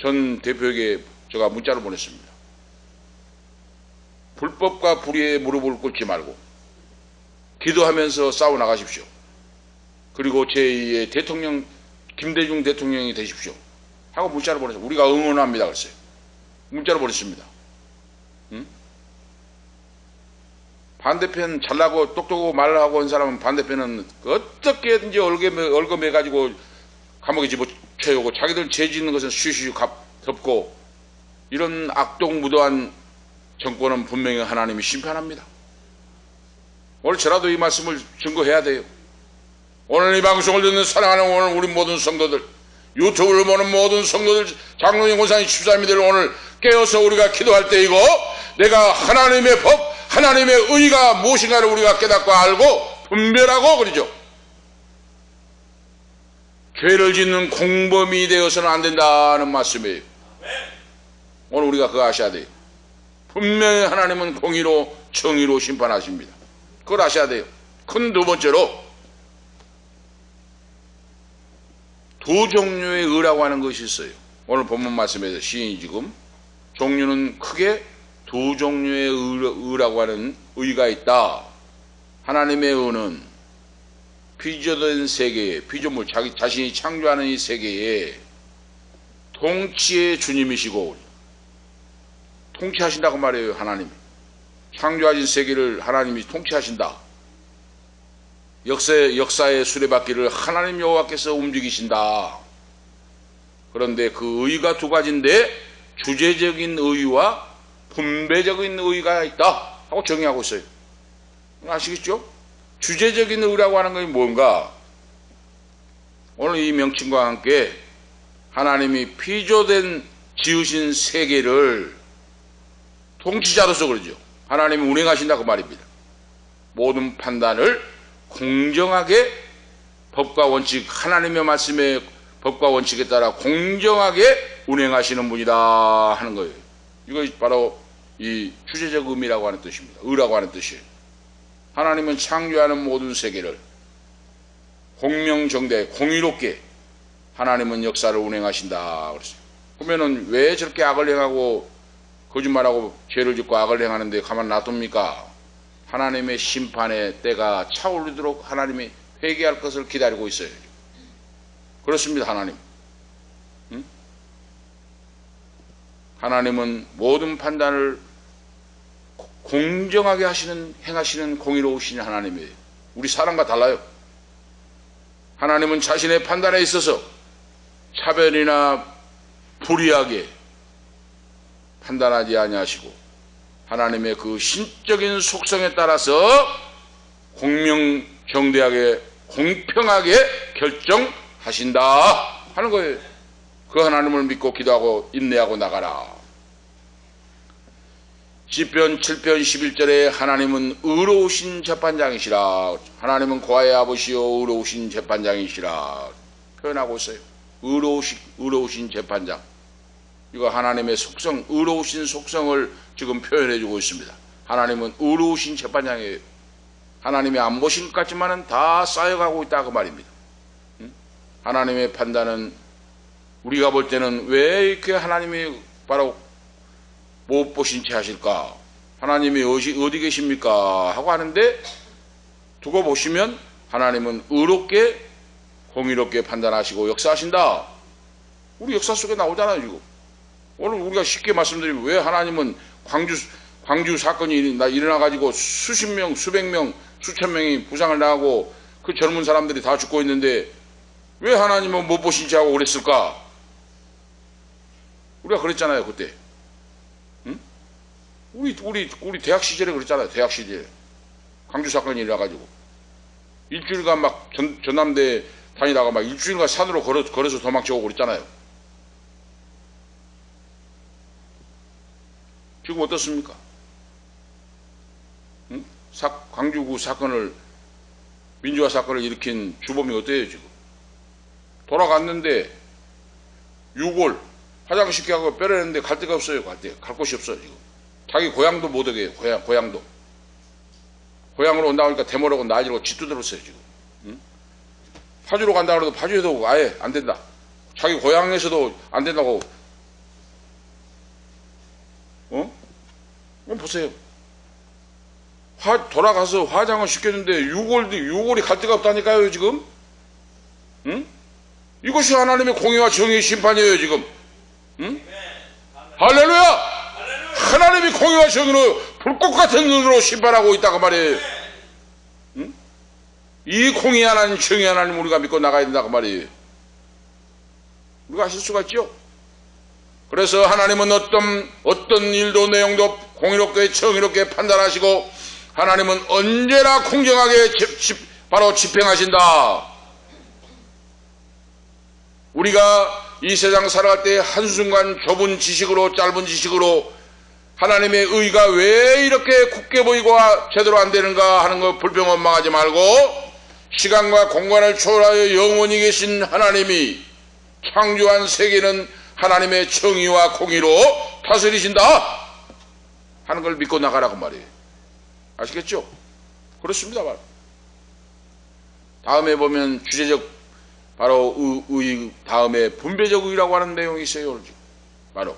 전 대표에게 제가 문자를 보냈습니다. 불법과 불의에 무릎을 꿇지 말고 기도하면서 싸워나가십시오. 그리고 제2의 대통령 김대중 대통령이 되십시오 하고 문자를 보냈어요. 우리가 응원합니다. 그랬어요. 문자를 보냈습니다. 반대편 잘나고 똑똑하고 말을 하고 한 사람은 반대편은 어떻게든지 얽어매가지고 감옥에 집어쳐오고 자기들 죄 짓는 것은 쉬쉬 덮고 이런 악독무도한 정권은 분명히 하나님이 심판합니다. 오늘 저라도 이 말씀을 증거해야 돼요. 오늘 이 방송을 듣는 사랑하는 오늘 우리 모든 성도들, 유튜브를 보는 모든 성도들, 장로님, 권사님, 집사님들 오늘 깨어서 우리가 기도할 때이고 내가 하나님의 법, 하나님의 의가 무엇인가를 우리가 깨닫고 알고 분별하고 그러죠. 죄를 짓는 공범이 되어서는 안 된다는 말씀이에요. 오늘 우리가 그거 아셔야 돼요. 분명히 하나님은 공의로 정의로 심판하십니다. 그걸 아셔야 돼요. 큰 두 번째로 두 종류의 의라고 하는 것이 있어요. 오늘 본문 말씀에서 시인이 지금 종류는 크게 두 종류의 의라고 하는 의가 있다. 하나님의 의는 피조된 세계에, 피조물 자신이 창조하는 이 세계에 통치의 주님이시고 통치하신다고 말해요. 하나님이 창조하신 세계를 하나님이 통치하신다. 역사의 수레바퀴를 하나님 여호와께서 움직이신다. 그런데 그 의가 두 가지인데 주제적인 의와 분배적인 의가 있다 하고 정의하고 있어요. 아시겠죠? 주제적인 의라고 하는 것이 뭔가? 오늘 이 명칭과 함께 하나님이 피조된 지으신 세계를 통치자로서 그러죠. 하나님이 운행하신다 그 말입니다. 모든 판단을 공정하게 법과 원칙, 하나님의 말씀의 법과 원칙에 따라 공정하게 운행하시는 분이다 하는 거예요. 이것이 바로 이 주제적 의미라고 하는 뜻입니다. 의라고 하는 뜻이에요. 하나님은 창조하는 모든 세계를 공명정대, 공의롭게 하나님은 역사를 운행하신다 그랬어요. 그러면은 왜 저렇게 악을 행하고 거짓말하고 죄를 짓고 악을 행하는데 가만 놔둡니까? 하나님의 심판의 때가 차오르도록 하나님이 회개할 것을 기다리고 있어요. 그렇습니다. 하나님. 응? 하나님은 모든 판단을 공정하게 행하시는 공의로우신 하나님이에요. 우리 사람과 달라요. 하나님은 자신의 판단에 있어서 차별이나 불이하게 판단하지 아니하시고 하나님의 그 신적인 속성에 따라서 공명정대하게 공평하게 결정하신다 하는 거예요. 그 하나님을 믿고 기도하고 인내하고 나가라. 시편 7편 11절에 하나님은 의로우신 재판장이시라. 하나님은 고아의 아버지요 의로우신 재판장이시라 표현하고 있어요. 의로우신 재판장. 이거 하나님의 속성, 의로우신 속성을 지금 표현해주고 있습니다. 하나님은 의로우신 재판장이에요. 하나님이 안 보신 것 같지만은 다 쌓여가고 있다 그 말입니다. 하나님의 판단은 우리가 볼 때는 왜 이렇게 하나님이 바로 못 보신 채 하실까? 하나님이 어디 계십니까? 하고 하는데 두고 보시면 하나님은 의롭게 공의롭게 판단하시고 역사하신다. 우리 역사 속에 나오잖아요 지금. 오늘 우리가 쉽게 말씀드리면 왜 하나님은 광주 사건이 일어나가지고 수십 명, 수백 명, 수천 명이 부상을 당하고 그 젊은 사람들이 다 죽고 있는데 왜 하나님은 못 보신 채 하고 그랬을까? 우리가 그랬잖아요 그때. 응? 우리 대학 시절에 그랬잖아요. 대학 시절에 광주 사건이 일어나가지고 일주일간 막 전남대 다니다가 막 일주일간 산으로 걸어서 도망쳐오고 그랬잖아요. 지금 어떻습니까? 응? 광주구 사건을 민주화 사건을 일으킨 주범이 어때요 지금? 돌아갔는데 6월 화장시켜하고 빼려는데 갈 데가 없어요. 갈 곳이 없어요 지금. 자기 고향도 못 오게 해요. 고향도. 고향으로 온다고 하니까 대모라고 난리로 짓두들었어요 지금. 응? 파주로 간다고 해도 파주에도 아예 안 된다. 자기 고향에서도 안 된다고. 보세요. 돌아가서 화장을 시켰는데 6월이 갈 데가 없다니까요 지금. 응? 이것이 하나님의 공의와 정의의 심판이에요 지금. 응? 할렐루야! 하나님이 공의와 정의로 불꽃 같은 눈으로 심판하고 있다고 말이에요. 응? 이 공의 하나님, 정의 하나님 우리가 믿고 나가야 된다고 말이에요. 우리가 아실 수가 있죠? 그래서 하나님은 어떤 일도 내용도 공의롭게 정의롭게 판단하시고 하나님은 언제나 공정하게 바로 집행하신다. 우리가 이 세상 살아갈 때 한순간 좁은 지식으로 짧은 지식으로 하나님의 의가 왜 이렇게 굳게 보이고 제대로 안 되는가 하는 거 불평원망하지 말고 시간과 공간을 초월하여 영원히 계신 하나님이 창조한 세계는 하나님의 정의와 공의로 다스리신다 하는 걸 믿고 나가라고 말이에요. 아시겠죠? 그렇습니다. 다음에 보면 주제적 바로 의 다음에 분배적 의라고 하는 내용이 있어요. 바로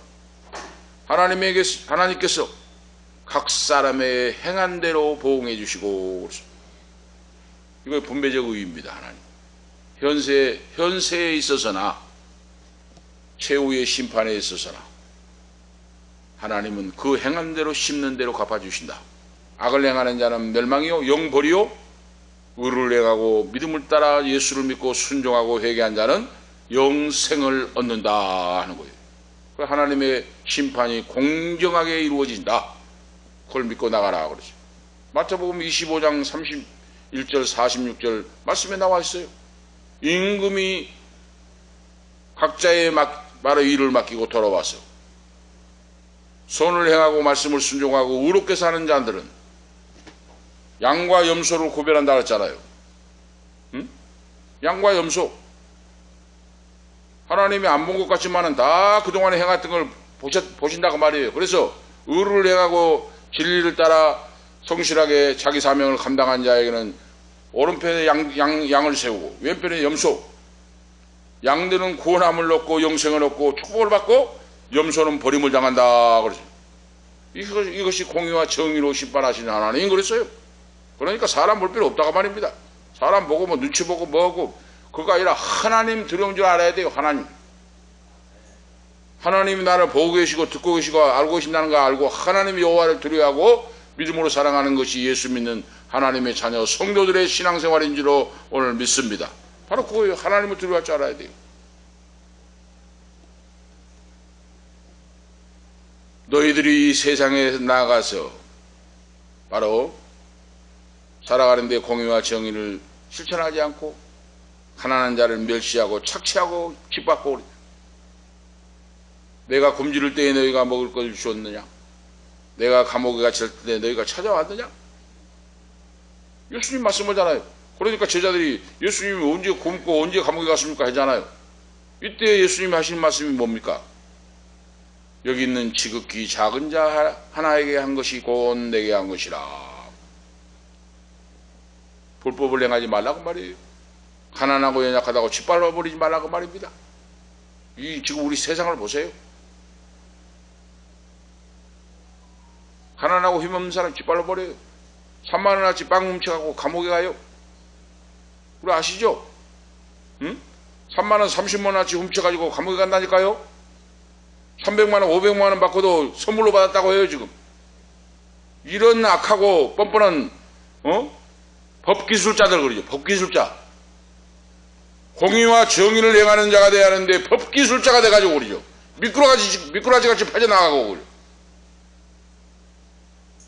하나님께서 각 사람의 행한 대로 보응해 주시고 이거 분배적 의입니다. 하나님 현세에 있어서나 최후의 심판에 있어서나 하나님은 그 행한 대로 심는 대로 갚아주신다. 악을 행하는 자는 멸망이요 영벌이요 의를 행하고 믿음을 따라 예수를 믿고 순종하고 회개한 자는 영생을 얻는다 하는 거예요. 그 하나님의 심판이 공정하게 이루어진다. 그걸 믿고 나가라 그러죠. 마태복음 25장 31절 46절 말씀에 나와 있어요. 임금이 각자의 바로 일을 맡기고 돌아와서 선을 행하고 말씀을 순종하고 의롭게 사는 자들은 양과 염소를 구별한다 그랬잖아요. 응? 양과 염소. 하나님이 안 본 것 같지만은 다 그동안에 행했던 걸 보신다고 말이에요. 그래서 의를 행하고 진리를 따라 성실하게 자기 사명을 감당한 자에게는 오른편에 양을 세우고 왼편에 염소. 양들은 구원함을 얻고 영생을 얻고 축복을 받고 염소는 버림을 당한다 그러죠. 이것이 공의와 정의로 심판하시는 하나님 그랬어요. 그러니까 사람 볼 필요 없다고 말입니다. 사람 보고 뭐 눈치 보고 뭐하고 그거 아니라 하나님 두려운 줄 알아야 돼요. 하나님이 나를 보고 계시고 듣고 계시고 알고 계신다는 거 알고 하나님 여호와를 두려워하고 믿음으로 사랑하는 것이 예수 믿는 하나님의 자녀 성도들의 신앙생활인 줄로 오늘 믿습니다. 바로 그거예요. 하나님을 두려워할 줄 알아야 돼요. 너희들이 이 세상에 나가서 바로 살아가는데 공의와 정의를 실천하지 않고 가난한 자를 멸시하고 착취하고 핍박하고 내가 굶주릴 때에 너희가 먹을 걸 주었느냐? 내가 감옥에 갇힐 때 너희가 찾아왔느냐? 예수님 말씀하잖아요. 그러니까 제자들이 예수님이 언제 굶고 언제 감옥에 갔습니까? 하잖아요. 이때 예수님이 하신 말씀이 뭡니까? 여기 있는 지극히 작은 자 하나에게 한 것이 곧 내게 한 것이라. 불법을 행하지 말라고 말이에요. 가난하고 연약하다고 짓밟아버리지 말라고 말입니다. 지금 우리 세상을 보세요. 가난하고 힘없는 사람 짓밟아버려요. 3만 원어치 빵 훔쳐가고 감옥에 가요. 우리 아시죠? 응? 3만 원, 30만 원어치 훔쳐가지고 감옥에 간다니까요. 300만 원, 500만 원 받고도 선물로 받았다고 해요 지금. 이런 악하고 뻔뻔한 법기술자들 그러죠. 법기술자. 공의와 정의를 행하는 자가 돼야 하는데 법기술자가 돼가지고 그러죠. 미꾸라지같이 빠져나가고 그러죠.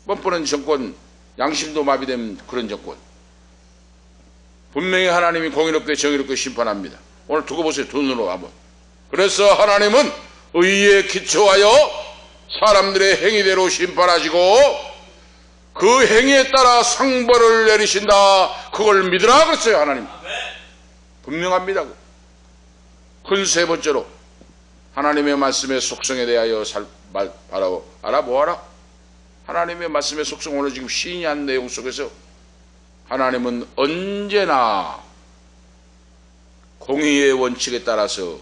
뻔뻔한 정권, 양심도 마비된 그런 정권. 분명히 하나님이 공의롭게 정의롭게 심판합니다. 오늘 두고 보세요. 두 눈으로 한번. 그래서 하나님은 의에 기초하여 사람들의 행위대로 심판하시고 그 행위에 따라 상벌을 내리신다. 그걸 믿으라 그랬어요. 하나님. 분명합니다. 큰 세 번째로 하나님의 말씀의 속성에 대하여 바로 알아보아라. 하나님의 말씀의 속성, 오늘 지금 시인이 한 내용 속에서 하나님은 언제나 공의의 원칙에 따라서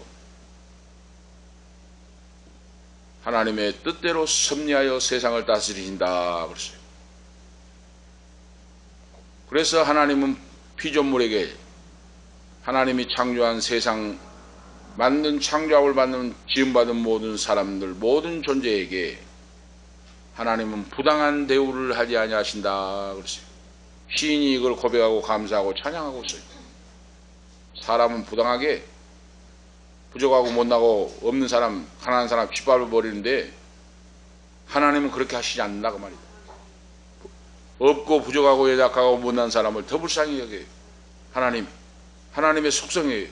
하나님의 뜻대로 섭리하여 세상을 다스리신다 그랬어요. 그래서 하나님은 피조물에게 하나님이 창조한 세상 만든 창조함을 받는 지음받은 모든 사람들 모든 존재에게 하나님은 부당한 대우를 하지 아니하신다 그랬어요. 시인이 이걸 고백하고 감사하고 찬양하고 있어요. 사람은 부당하게 부족하고 못나고 없는 사람 가난한 사람 짓밟아 버리는데 하나님은 그렇게 하시지 않는다고 말이에요. 없고 부족하고 연약하고 못난 사람을 더 불쌍히 여겨요. 하나님의 속성이에요.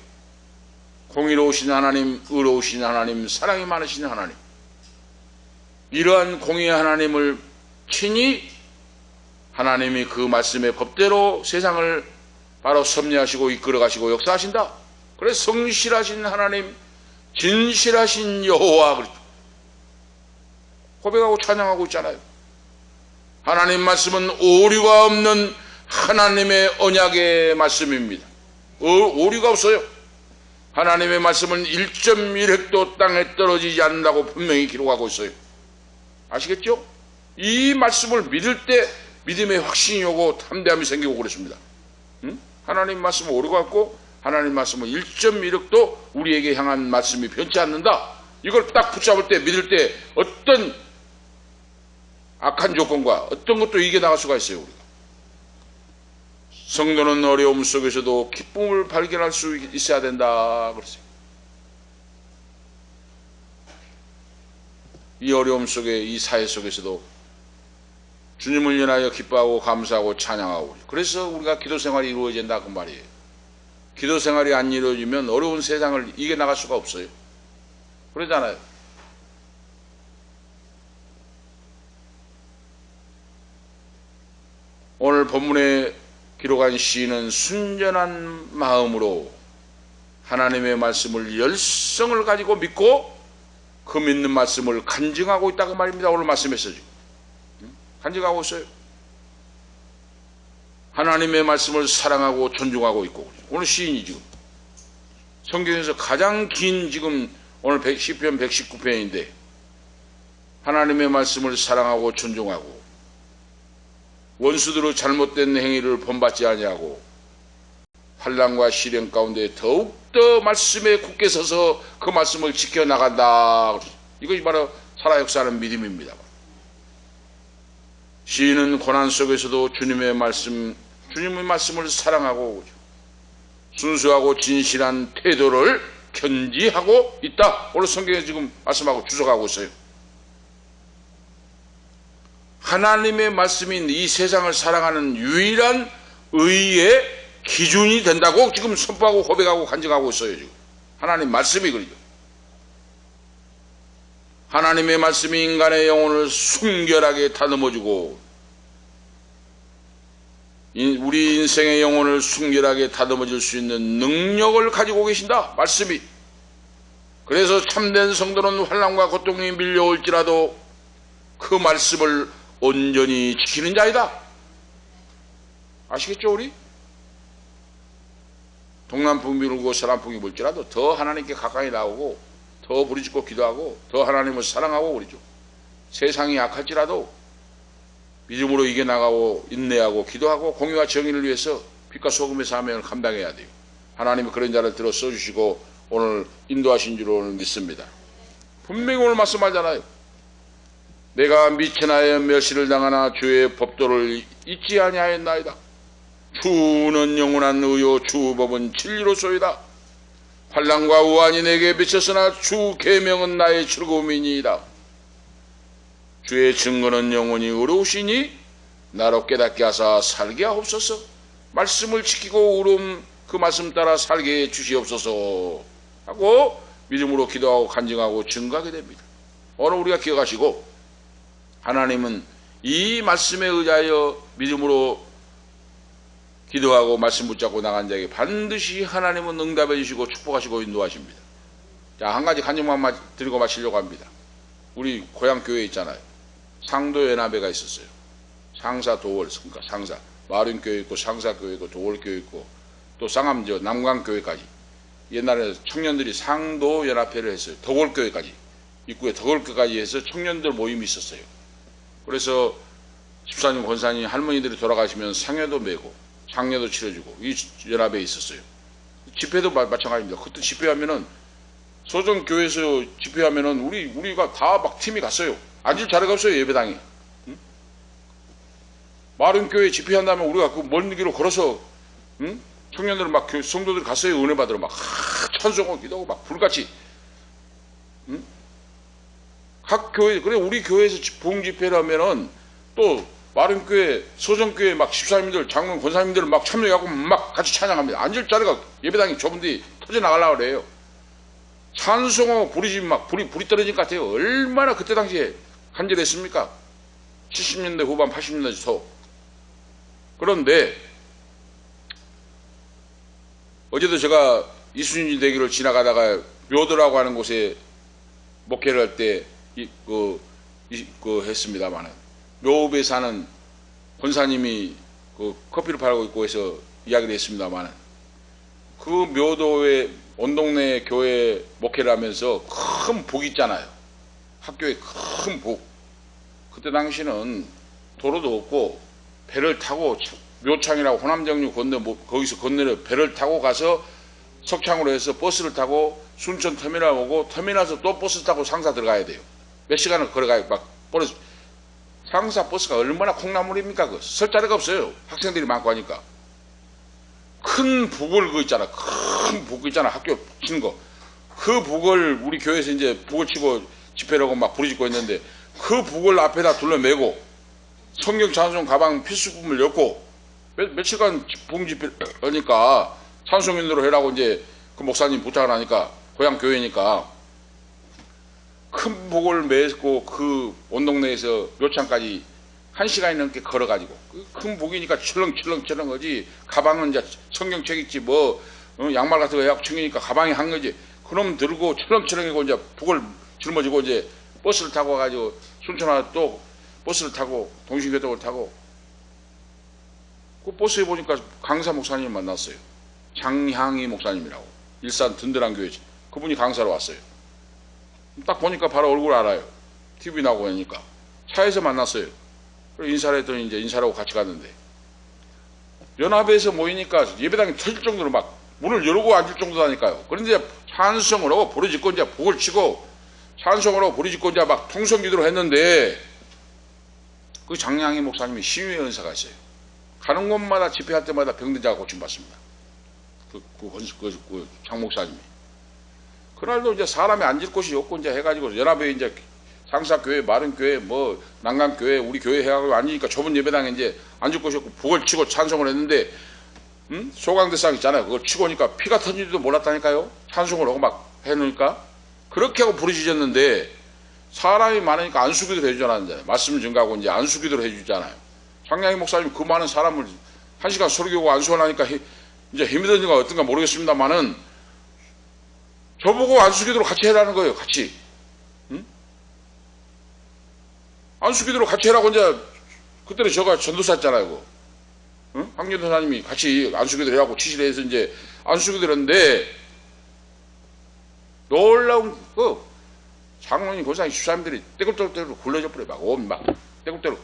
공의로우신 하나님, 의로우신 하나님, 사랑이 많으신 하나님. 이러한 공의의 하나님을 친히 하나님이 그 말씀의 법대로 세상을 바로 섭리하시고 이끌어가시고 역사하신다. 그래서 성실하신 하나님, 진실하신 여호와 고백하고 찬양하고 있잖아요. 하나님 말씀은 오류가 없는 하나님의 언약의 말씀입니다. 오류가 없어요. 하나님의 말씀은 1.1획도 땅에 떨어지지 않는다고 분명히 기록하고 있어요. 아시겠죠? 이 말씀을 믿을 때 믿음의 확신이 오고 담대함이 생기고 그렇습니다. 하나님 말씀은 오류가 없고 하나님 말씀은 1.1획도 우리에게 향한 말씀이 변치 않는다. 이걸 딱 붙잡을 때 믿을 때 어떤 악한 조건과 어떤 것도 이겨나갈 수가 있어요. 우리가. 성도는 어려움 속에서도 기쁨을 발견할 수 있어야 된다 그랬어요. 이 어려움 속에, 이 사회 속에서도 주님을 인하여 기뻐하고 감사하고 찬양하고, 그래서 우리가 기도 생활이 이루어진다 그 말이에요. 기도 생활이 안 이루어지면 어려운 세상을 이겨나갈 수가 없어요. 그러잖아요. 오늘 본문에 기록한 시인은 순전한 마음으로 하나님의 말씀을 열성을 가지고 믿고 그 믿는 말씀을 간증하고 있다고 말입니다. 오늘 말씀에서 지금 간증하고 있어요. 하나님의 말씀을 사랑하고 존중하고 있고, 오늘 시인이 지금 성경에서 가장 긴 지금 오늘 시편 119편인데 하나님의 말씀을 사랑하고 존중하고 원수들의 잘못된 행위를 본받지 아니하고 환난과 시련 가운데 더욱더 말씀에 굳게 서서 그 말씀을 지켜나간다. 이것이 바로 살아 역사하는 믿음입니다. 시인은 고난 속에서도 주님의 말씀을 사랑하고 순수하고 진실한 태도를 견지하고 있다. 오늘 성경에 지금 말씀하고 주석하고 있어요. 하나님의 말씀인 이 세상을 사랑하는 유일한 의의 기준이 된다고 지금 선포하고 고백하고 간증하고 있어요. 지금 하나님 말씀이 그러죠. 하나님의 말씀이 인간의 영혼을 순결하게 다듬어주고 우리 인생의 영혼을 순결하게 다듬어줄 수 있는 능력을 가지고 계신다. 말씀이. 그래서 참된 성도는 환난과 고통이 밀려올지라도 그 말씀을 온전히 지키는 자이다. 아시겠죠 우리? 동남풍이 불고 서남풍이 불지라도 더 하나님께 가까이 나오고 더 부르짖고 기도하고 더 하나님을 사랑하고 그러죠. 세상이 약할지라도 믿음으로 이겨나가고 인내하고 기도하고 공의와 정의를 위해서 빛과 소금의 사명을 감당해야 돼요. 하나님이 그런 자를 들어 써주시고 오늘 인도하신 줄 오늘 믿습니다. 분명히 오늘 말씀하잖아요. 내가 미천하여 멸시를 당하나 주의 법도를 잊지 아니하였나이다. 주는 영원한 의요 주 법은 진리로소이다. 환난과 우환이 내게 미쳤으나 주 계명은 나의 즐거움이니이다. 주의 증거는 영원히 의로우시니 나로 깨닫게 하사 살게 하옵소서. 말씀을 지키고 의로움 그 말씀 따라 살게 해 주시옵소서 하고 믿음으로 기도하고 간증하고 증거하게 됩니다. 오늘 우리가 기억하시고 하나님은 이 말씀에 의하여 믿음으로 기도하고 말씀 붙잡고 나간 자에게 반드시 하나님은 응답해 주시고 축복하시고 인도하십니다. 자, 한 가지 간증만 드리고 마치려고 합니다. 우리 고향 교회 있잖아요. 상도연합회가 있었어요. 상사 도월, 그러니까 상사 마른교회 있고 상사교회 있고 도월교회 있고 또 쌍암저 남강교회까지. 옛날에 청년들이 상도연합회를 했어요. 덕월교회까지 입구에 덕월교회까지 해서 청년들 모임이 있었어요. 그래서 집사님 권사님 할머니들이 돌아가시면 상여도 메고 장례도 치러주고 이 연합에 있었어요. 집회도 마찬가지입니다. 그때 집회하면은 소정교회에서 집회하면은 우리가 다 막 팀이 갔어요. 앉을 자리가 없어요. 예배당에. 응? 마른교회 집회한다면 우리가 그 먼 길로 걸어서 응? 청년들 막 성도들 갔어요. 은혜 받으러 막 찬송하고 기도하고 막 불같이. 응? 각 교회, 그래 우리 교회에서 부흥 집회를 하면은 또 마른교회, 소정교회 막 집사님들, 장로님, 권사님들 막 참여하고 막 같이 찬양합니다. 앉을 자리가 예배당이 좁은데 터져나가려고 그래요. 찬송하고 불이 떨어진 것 같아요. 얼마나 그때 당시에 간절했습니까? 70년대 후반, 80년대 초. 그런데 어제도 제가 이순신 대교를 지나가다가 묘도라고 하는 곳에 목회를 할 때 했습니다만은 묘읍에 사는 권사님이 그 커피를 팔고 있고 해서 이야기를 했습니다만은 그 묘도의 온 동네 교회 목회를 하면서 큰 북 있잖아요. 학교에 큰 북. 그때 당시는 도로도 없고 배를 타고 묘창이라고 호남정류 거기서 건너려 배를 타고 가서 석창으로 해서 버스를 타고 순천 터미널 오고 터미널에서 또 버스 타고 상사 들어가야 돼요. 몇 시간을 걸어가요. 막 버스. 상사 버스가 얼마나 콩나물입니까? 설 자리가 없어요. 학생들이 많고 하니까. 큰 북을 그거 있잖아. 큰 북 있잖아. 학교 치는 거. 그 북을 우리 교회에서 이제 북을 치고 집회를 하고 막 부르짖고 있는데 그 북을 앞에다 둘러매고 성경 찬송 가방 필수품을 엮고 며칠간 부흥 집회를 하니까 찬송인으로 해라고 이제 그 목사님 부탁을 하니까 고향 교회니까 큰 북을 메고 그 온 동네에서 요창까지 1시간이 넘게 걸어가지고 큰 북이니까 철렁철렁 하지 가방은 이제 성경책 있지 뭐 양말 같은 거 해갖고 챙기니까 가방이 한 거지. 그놈 들고 철렁철렁하고 이제 북을 짊어지고 이제 버스를 타고 와가지고 순천화 또 버스를 타고 동신교통을 타고 그 버스에 보니까 강사 목사님 만났어요. 장향희 목사님이라고 일산 든든한 교회 그분이 강사로 왔어요. 딱 보니까 바로 얼굴 알아요. TV 나오고 하니까 차에서 만났어요. 그래서 인사를 했더니 이제 인사를 하고 같이 갔는데 연합에서 모이니까 예배당이 터질 정도로 막 문을 열고 앉을 정도다니까요. 그런데 찬송을 하고 부르짖고 이제 북을 치고 찬송을 하고 부르짖고 이제 막 통성기도를 했는데 그 장량희 목사님이 신유의 은사가 있어요. 가는 곳마다 집회할 때마다 병든 자가 고침받습니다. 그 장 목사님이. 그날도 이제 사람이 앉을 곳이 없고 이제 해가지고 연합에 이제 상사교회, 마른교회, 뭐 난강교회, 우리 교회 해가지고 앉으니까 좁은 예배당에 이제 앉을 곳이 없고 북을 치고 찬송을 했는데 소강대상 있잖아요. 그걸 치고 오니까 피가 터지지도 몰랐다니까요. 찬송을 하고 막 해놓으니까 그렇게 하고 부르짖었는데 사람이 많으니까 안수기도를 해주잖아요. 말씀을 증가하고 이제 안수기도를 해주잖아요. 장량희 목사님 그 많은 사람을 1시간 설교하고 안수를 하니까 이제 힘이 드는가 어떤가 모르겠습니다만은 저보고 안수기도를 같이 해라는 거예요. 같이. 안수기도를 같이 해라고 이제 그때는 제가 전도사였잖아요. 황전도사님이 같이 안수기도를 해라고 지시를 해서 이제 안수기도를 했는데 놀라운 그 장로님 고사님 집사님들이 떼굴떼굴 굴러져 버려요. 막 떼굴떼굴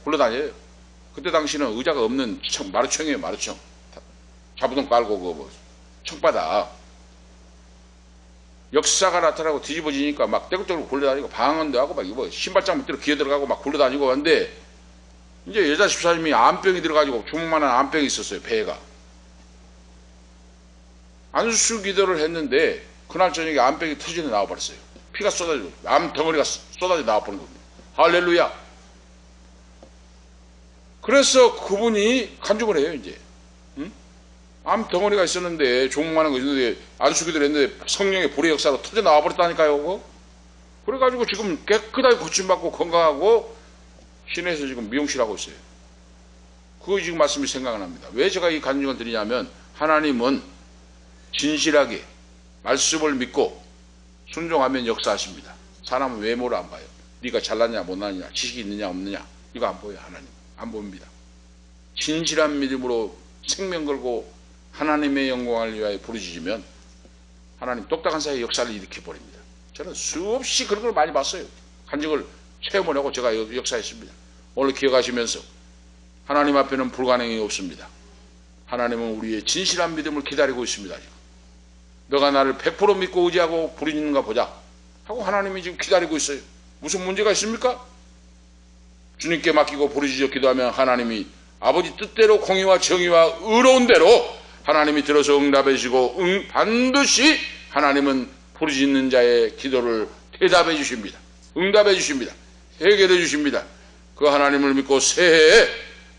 굴러다녀요. 그때 당시는 의자가 없는 마루청이에요. 마루청. 자부동 깔고 그 뭐 청바닥. 역사가 나타나고 뒤집어지니까 막 떼굴떼굴 굴러다니고 방언도 하고 막 이거 신발장 밑으로 기어 들어가고 막 굴러다니고 하는데 이제 여자 집사님이 암병이 들어가지고 주먹만한 암병이 있었어요. 배가. 안수기도를 했는데 그날 저녁에 암병이 터지는 나와버렸어요. 피가 쏟아지고 암덩어리가 쏟아져 나와버린 겁니다. 할렐루야. 그래서 그분이 간증을 해요. 이제 암덩어리가 있었는데 조목만한 거 있는데 안수기도를 했는데 성령의 불의 역사로 터져 나와버렸다니까요. 그래가지고 지금 깨끗하게 고침받고 건강하고 시내에서 지금 미용실 하고 있어요. 그거 지금 말씀이 생각납니다. 왜 제가 이 간증을 드리냐면 하나님은 진실하게 말씀을 믿고 순종하면 역사하십니다. 사람은 외모를 안 봐요. 네가 잘났냐 못났냐 지식이 있느냐 없느냐 이거 안 보여요. 하나님 안 봅니다. 진실한 믿음으로 생명 걸고 하나님의 영광을 위하여 부르짖으면 하나님 똑딱한 사이에 역사를 일으켜버립니다. 저는 수없이 그런 걸 많이 봤어요. 간증을 체험을 하고 제가 역사했습니다. 오늘 기억하시면서 하나님 앞에는 불가능이 없습니다. 하나님은 우리의 진실한 믿음을 기다리고 있습니다. 너가 나를 100% 믿고 의지하고 부르짖는가 보자 하고 하나님이 지금 기다리고 있어요. 무슨 문제가 있습니까? 주님께 맡기고 부르짖어 기도하면 하나님이 아버지 뜻대로 공의와 정의와 의로운 대로 하나님이 들어서 응답해 주시고 반드시 하나님은 부르짖는 자의 기도를 대답해 주십니다. 응답해 주십니다. 해결해 주십니다. 그 하나님을 믿고 새해에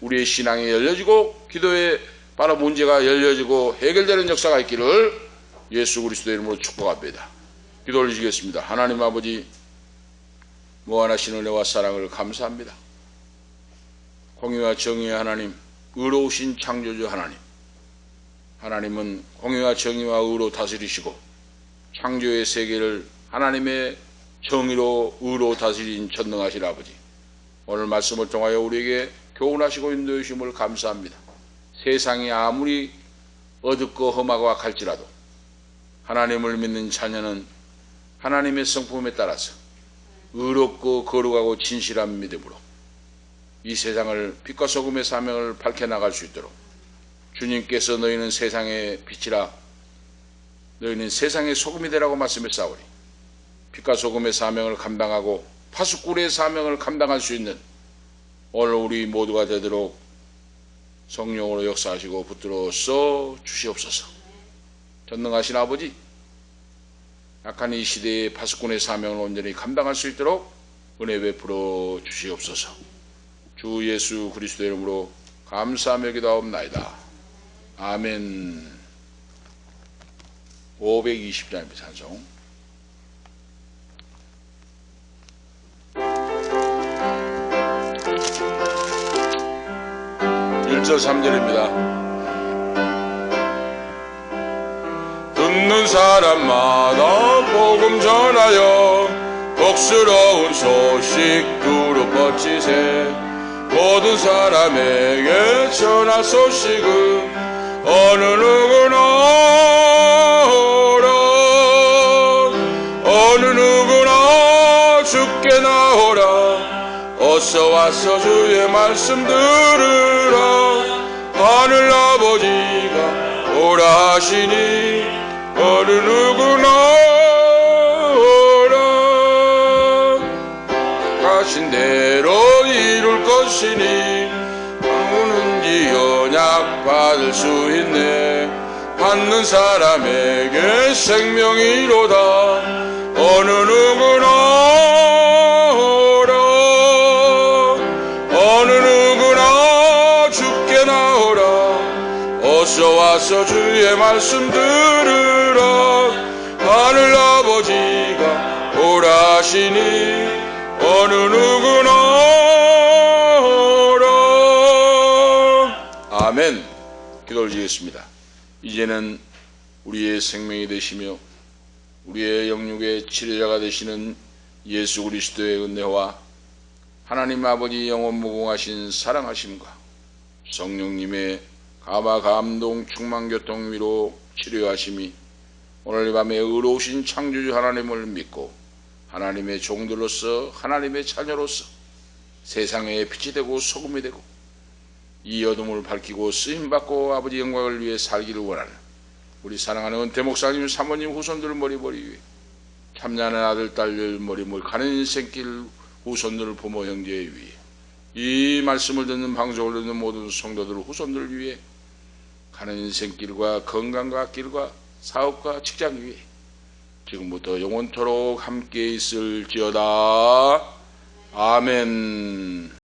우리의 신앙이 열려지고 기도에 바로 문제가 열려지고 해결되는 역사가 있기를 예수 그리스도의 이름으로 축복합니다. 기도 올리시겠습니다. 하나님 아버지 무한하신 은혜와 사랑을 감사합니다. 공의와 정의의 하나님, 의로우신 창조주 하나님, 하나님은 공의와 정의와 의로 다스리시고 창조의 세계를 하나님의 정의로 의로 다스린 전능하신 아버지, 오늘 말씀을 통하여 우리에게 교훈하시고 인도해 주심을 감사합니다. 세상이 아무리 어둡고 험하고 악할지라도 하나님을 믿는 자녀는 하나님의 성품에 따라서 의롭고 거룩하고 진실한 믿음으로 이 세상을 빛과 소금의 사명을 밝혀나갈 수 있도록 주님께서 너희는 세상의 빛이라 너희는 세상의 소금이 되라고 말씀했사오니 빛과 소금의 사명을 감당하고 파수꾼의 사명을 감당할 수 있는 오늘 우리 모두가 되도록 성령으로 역사하시고 붙들어 써 주시옵소서. 전능하신 아버지, 약한 이 시대의 파수꾼의 사명을 온전히 감당할 수 있도록 은혜 베풀어 주시옵소서. 주 예수 그리스도의 이름으로 감사하며 기도하옵나이다. 아멘. 520장입니다. 찬송. 1절 3절입니다. 듣는 사람마다 복음 전하여 복스러운 소식 두루 뻗치세. 모든 사람에게 전할 소식은 어느 누구나 오라. 어느 누구나 주께 나오라. 어서 와서 주의 말씀 들으라. 하늘 아버지가 오라 하시니 어느 누구나 오라. 하신 대로 이룰 것이니 누구든지 언약 받을 수 있네. 받는 사람에게 생명이로다. 어느 누구나 오라. 어느 누구나 주께 나오라. 어서 와서 주의 말씀 들으라. 하늘 아버지가 오라 하시니 어느 누구나 오라. 아멘. 기도 올리겠습니다. 이제는 우리의 생명이 되시며 우리의 영육의 치료자가 되시는 예수 그리스도의 은혜와 하나님 아버지 영원 무궁하신 사랑하심과 성령님의 감화 감동 충만 교통 위로 치료하심이 오늘 밤에 의로우신 창조주 하나님을 믿고 하나님의 종들로서 하나님의 자녀로서 세상에 빛이 되고 소금이 되고 이 어둠을 밝히고 쓰임받고 아버지 영광을 위해 살기를 원하는 우리 사랑하는 은퇴 목사님 사모님 후손들 머리머리 위에 참냐는 아들 딸들 머리머리 가는 인생길 후손들 부모 형제 위에 이 말씀을 듣는 방송을 듣는 모든 성도들 후손들 위해 가는 인생길과 건강과 길과 사업과 직장 위에 지금부터 영원토록 함께 있을지어다. 아멘.